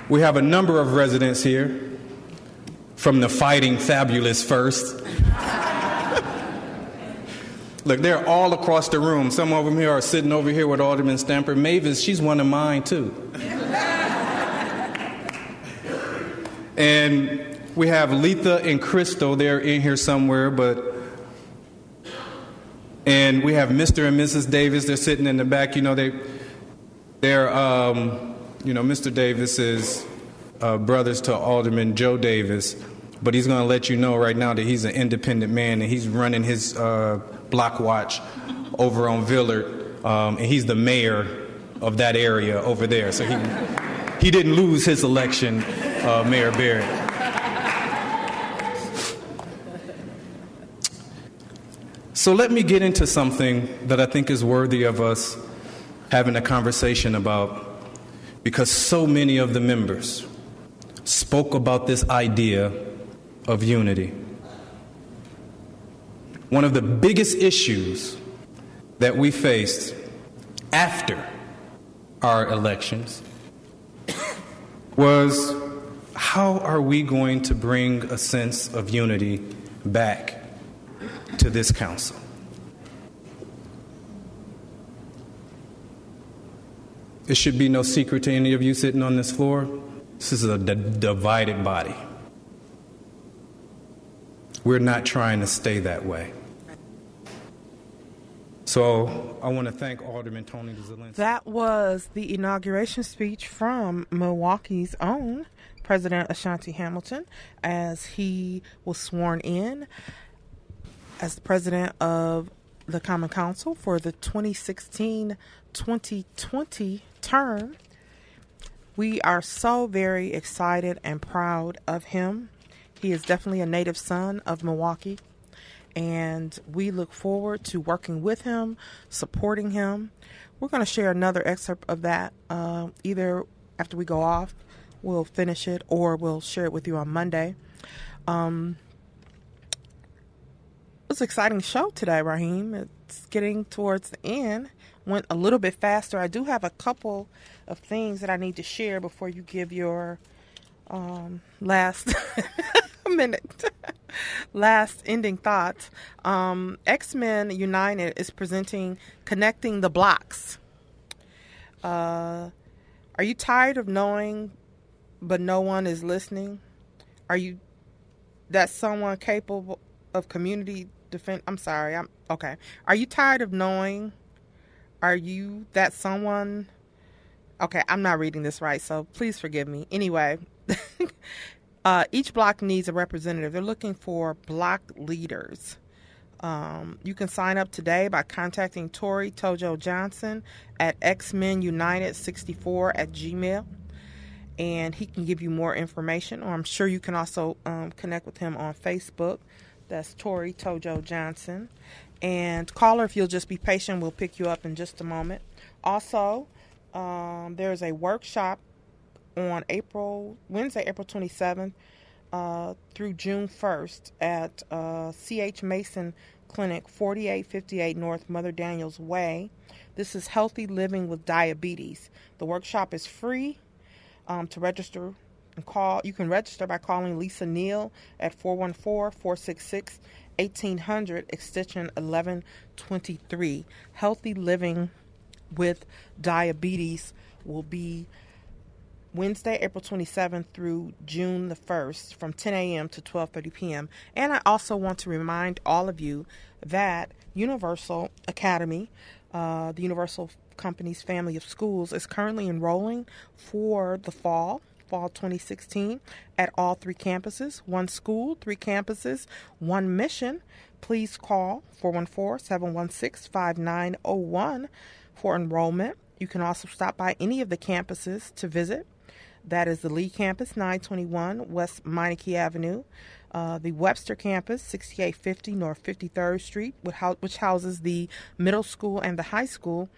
We have a number of residents here from the Fighting Fabulous First. Look, they're all across the room. Some of them here are sitting over here with Alderman Stamper. Mavis, she's one of mine too. And we have Letha and Crystal. They're in here somewhere, and we have Mr. and Mrs. Davis. They're sitting in the back. You know, Mr. Davis is brothers to Alderman Joe Davis, but he's going to let you know right now that he's an independent man and he's running his block watch over on Villard, and he's the mayor of that area over there. So he didn't lose his election, Mayor Barrett. So let me get into something that I think is worthy of us having a conversation about, because so many of the members spoke about this idea of unity. One of the biggest issues that we faced after our elections was, how are we going to bring a sense of unity back to this council? It should be no secret to any of you sitting on this floor, this is a divided body. We're not trying to stay that way. So I want to thank Alderman Tony Zelensky. That was the inauguration speech from Milwaukee's own President Ashanti Hamilton as he was sworn in as the president of the Common Council for the 2016-2020 term. We are so very excited and proud of him. He is definitely a native son of Milwaukee, and we look forward to working with him, supporting him. We're going to share another excerpt of that either after we go off, we'll finish it, or we'll share it with you on Monday. It was an exciting show today, Rahim. It's getting towards the end. went a little bit faster. I do have a couple of things that I need to share before you give your last last ending thoughts. X-Men United is presenting Connecting the Blocks. Are you tired of knowing but no one is listening? Are you that someone capable of community defense? Okay. Are you tired of knowing? Are you that someone? Okay, I'm not reading this right, so please forgive me. Anyway, each block needs a representative. They're looking for block leaders. You can sign up today by contacting Tori Tojo Johnson at xmenunited64@gmail.com. And he can give you more information, or I'm sure you can also connect with him on Facebook. That's Tori Tojo Johnson. And caller, if you'll just be patient, we'll pick you up in just a moment. Also, there's a workshop on Wednesday, April 27th through June 1st at C.H. Mason Clinic, 4858 North Mother Daniels Way. This is Healthy Living with Diabetes. The workshop is free. To register and call, you can register by calling Lisa Neal at 414-466-1800 extension 1123. Healthy Living with Diabetes will be Wednesday, April 27th through June the 1st from 10 a.m. to 12:30 p.m. And I also want to remind all of you that Universal Academy, the Universal Company's family of schools, is currently enrolling for the fall 2016 at all 3 campuses. 1 school, 3 campuses, 1 mission. Please call 414-716-5901 for enrollment. You can also stop by any of the campuses to visit. That is the Lee campus, 921 West Meineke Avenue, the Webster campus, 6850 North 53rd Street, which houses the middle school and the high school,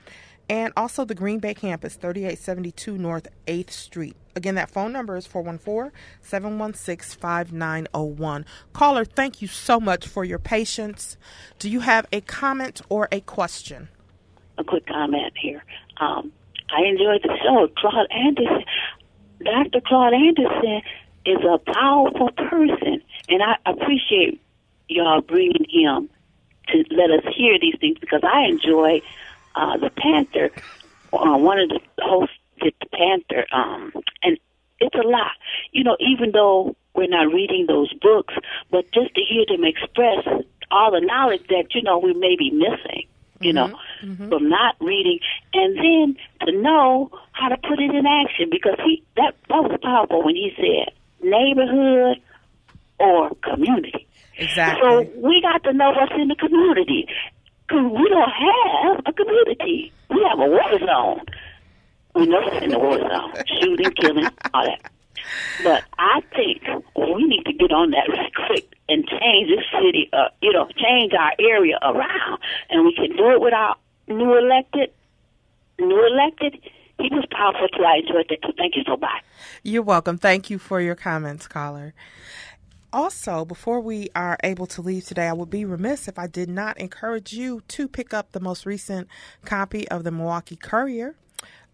and also the Green Bay campus, 3872 North 8th Street. Again, that phone number is 414-716-5901. Caller, thank you so much for your patience. Do you have a comment or a question? A quick comment here. I enjoyed the show. Dr. Claude Anderson is a powerful person, and I appreciate y'all bringing him to let us hear these things, because I enjoy the Panther. One of the hosts did the Panther, and it's a lot. Even though we're not reading those books, but just to hear them express all the knowledge that, we may be missing, from not reading, and then to know how to put it in action, because that was powerful when he said neighborhood or community. Exactly. So we got to know what's in the community, because we don't have a community. We have a war zone. We know what's in the war zone: shooting, killing, all that. But I think we need to get on that right quick and change this city, change our area around. And we can do it with our new elected. He was powerful too. I enjoyed that too. Thank you so much. You're welcome. Thank you for your comments, caller. Also, before we are able to leave today, I would be remiss if I did not encourage you to pick up the most recent copy of the Milwaukee Courier,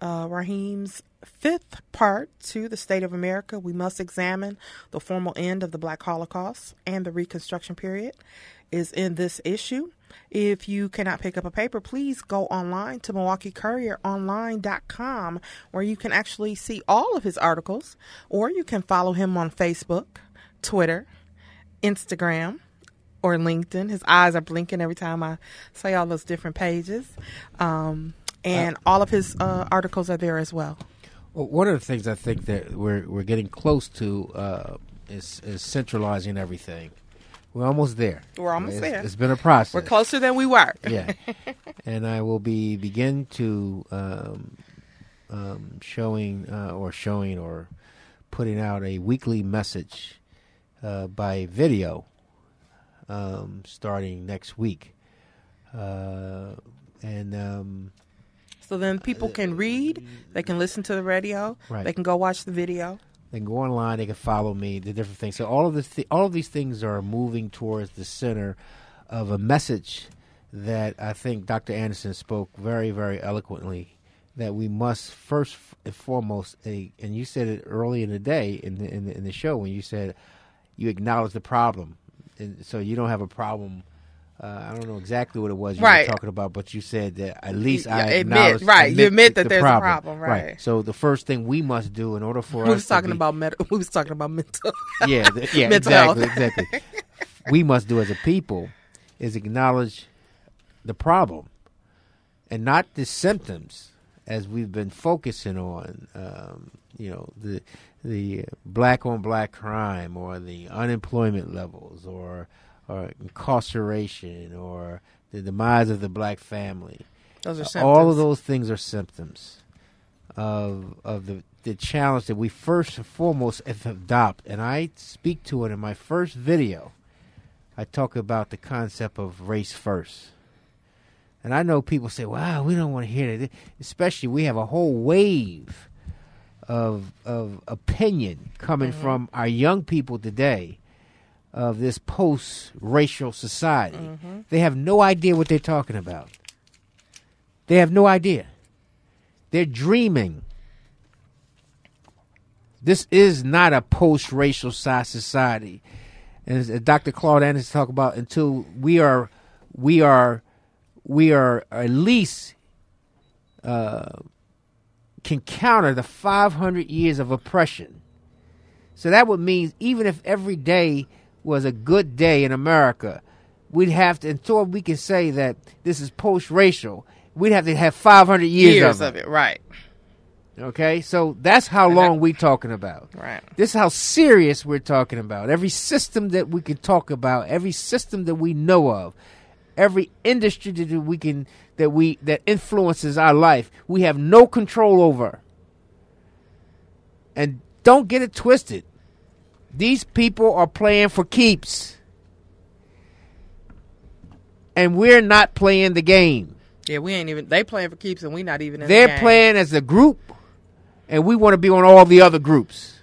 Rahim's 5th part to the State of America. We must examine the formal end of the Black Holocaust and the Reconstruction period is in this issue. If you cannot pick up a paper, please go online to MilwaukeeCourierOnline.com, where you can actually see all of his articles, or you can follow him on Facebook, Twitter, Instagram, or LinkedIn. His eyes are blinking every time I say all those different pages. And all of his articles are there as well. Well, one of the things I think that we're getting close to is centralizing everything. We're almost there. We're almost there. It's been a process. We're closer than we were. Yeah. And I will begin to showing or putting out a weekly message by video starting next week. So then people can read, they can listen to the radio, right. They can go watch the video. They can go online, they can follow me, the different things. So all of these things are moving towards the center of a message that I think Dr. Anderson spoke very, very eloquently, that we must first and foremost, and you said it early in the day in the show when you said you acknowledge the problem, and so you don't have a problem. I don't know exactly what it was you were talking about, but you said that at least I acknowledge. You admit that there's a problem, right? So the first thing we must do in order for us, we was talking about mental. Yeah, mental health. Exactly. We must do as a people is acknowledge the problem, and not the symptoms, as we've been focusing on. The black on black crime, or the unemployment levels, or incarceration, or the demise of the black family. Those are symptoms. All of those things are symptoms of the challenge that we first and foremost adopt. And I speak to it in my first video. I talk about the concept of race first. And I know people say, wow, we don't want to hear that. Especially we have a whole wave of opinion coming from our young people today of this post-racial society. They have no idea what they're talking about. They have no idea. They're dreaming. This is not a post-racial society. And as Dr. Claude Anderson talked about, until we are at least can counter the 500 years of oppression. So that would mean even if every day was a good day in America, we'd have to, until we can say that this is post-racial, we'd have to have 500 years of it. Right. Okay, so that's how long we're talking about. Right. This is how serious we're talking about. Every system that we can talk about, every system that we know of, every industry that we can that influences our life, we have no control over. And don't get it twisted. These people are playing for keeps. And we're not playing the game. Yeah, they playing for keeps and we're not even in They're the game. playing as a group, and we want to be on all the other groups.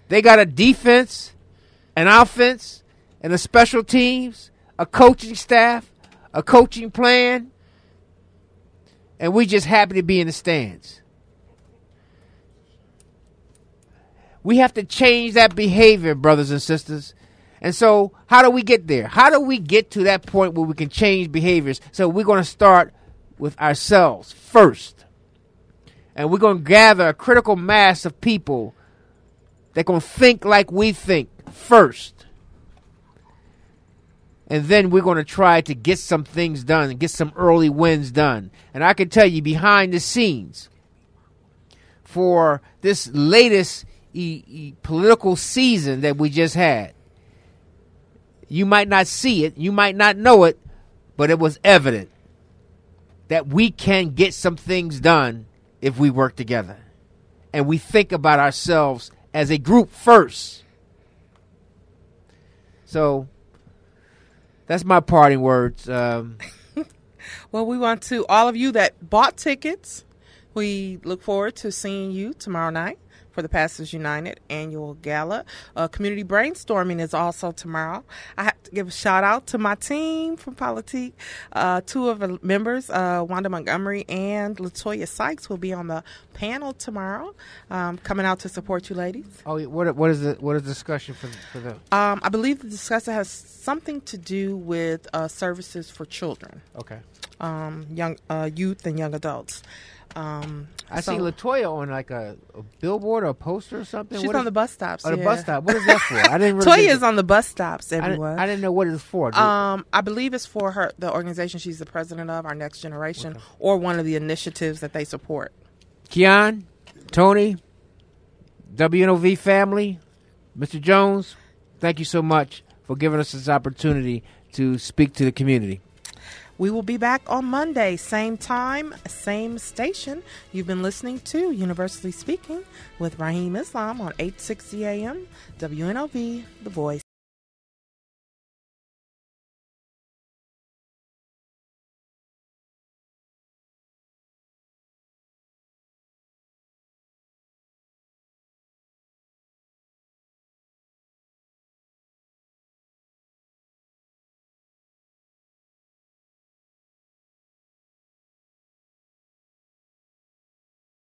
They got a defense, an offense, and a special teams, a coaching staff, a coaching plan, and we just happy to be in the stands. We have to change that behavior, brothers and sisters. And so how do we get there? How do we get to that point where we can change behaviors? So we're going to start with ourselves first. And we're going to gather a critical mass of people that going to think like we think first. And then we're going to try to get some things done and get some early wins done. And I can tell you, behind the scenes, for this latest political season that we just had, you might not see it, you might not know it, but it was evident that we can get some things done if we work together. And we think about ourselves as a group first. So that's my parting words. Well, we want to, all of you that bought tickets, we look forward to seeing you tomorrow night for the Pastors United annual gala. Community brainstorming is also tomorrow. I have to give a shout out to my team from Politique. Two of the members, Wanda Montgomery and Latoya Sykes, will be on the panel tomorrow, coming out to support you ladies. Oh, what is the discussion for them? I believe the discussion has something to do with services for children. Okay. Young youth and young adults. I see Latoya on like a billboard or a poster or something. She's on the bus stops. The bus stop. What is that for? I didn't really. Toya is on the bus stops everywhere. I didn't know what it's for. I believe it's for the organization she's the president of, Our Next Generation, or one of the initiatives that they support. Keon, Tony, WNOV family, Mr. Jones, thank you so much for giving us this opportunity to speak to the community. We will be back on Monday, same time, same station. You've been listening to Universally Speaking with Rahim Islam on 860 AM, WNOV, The Voice.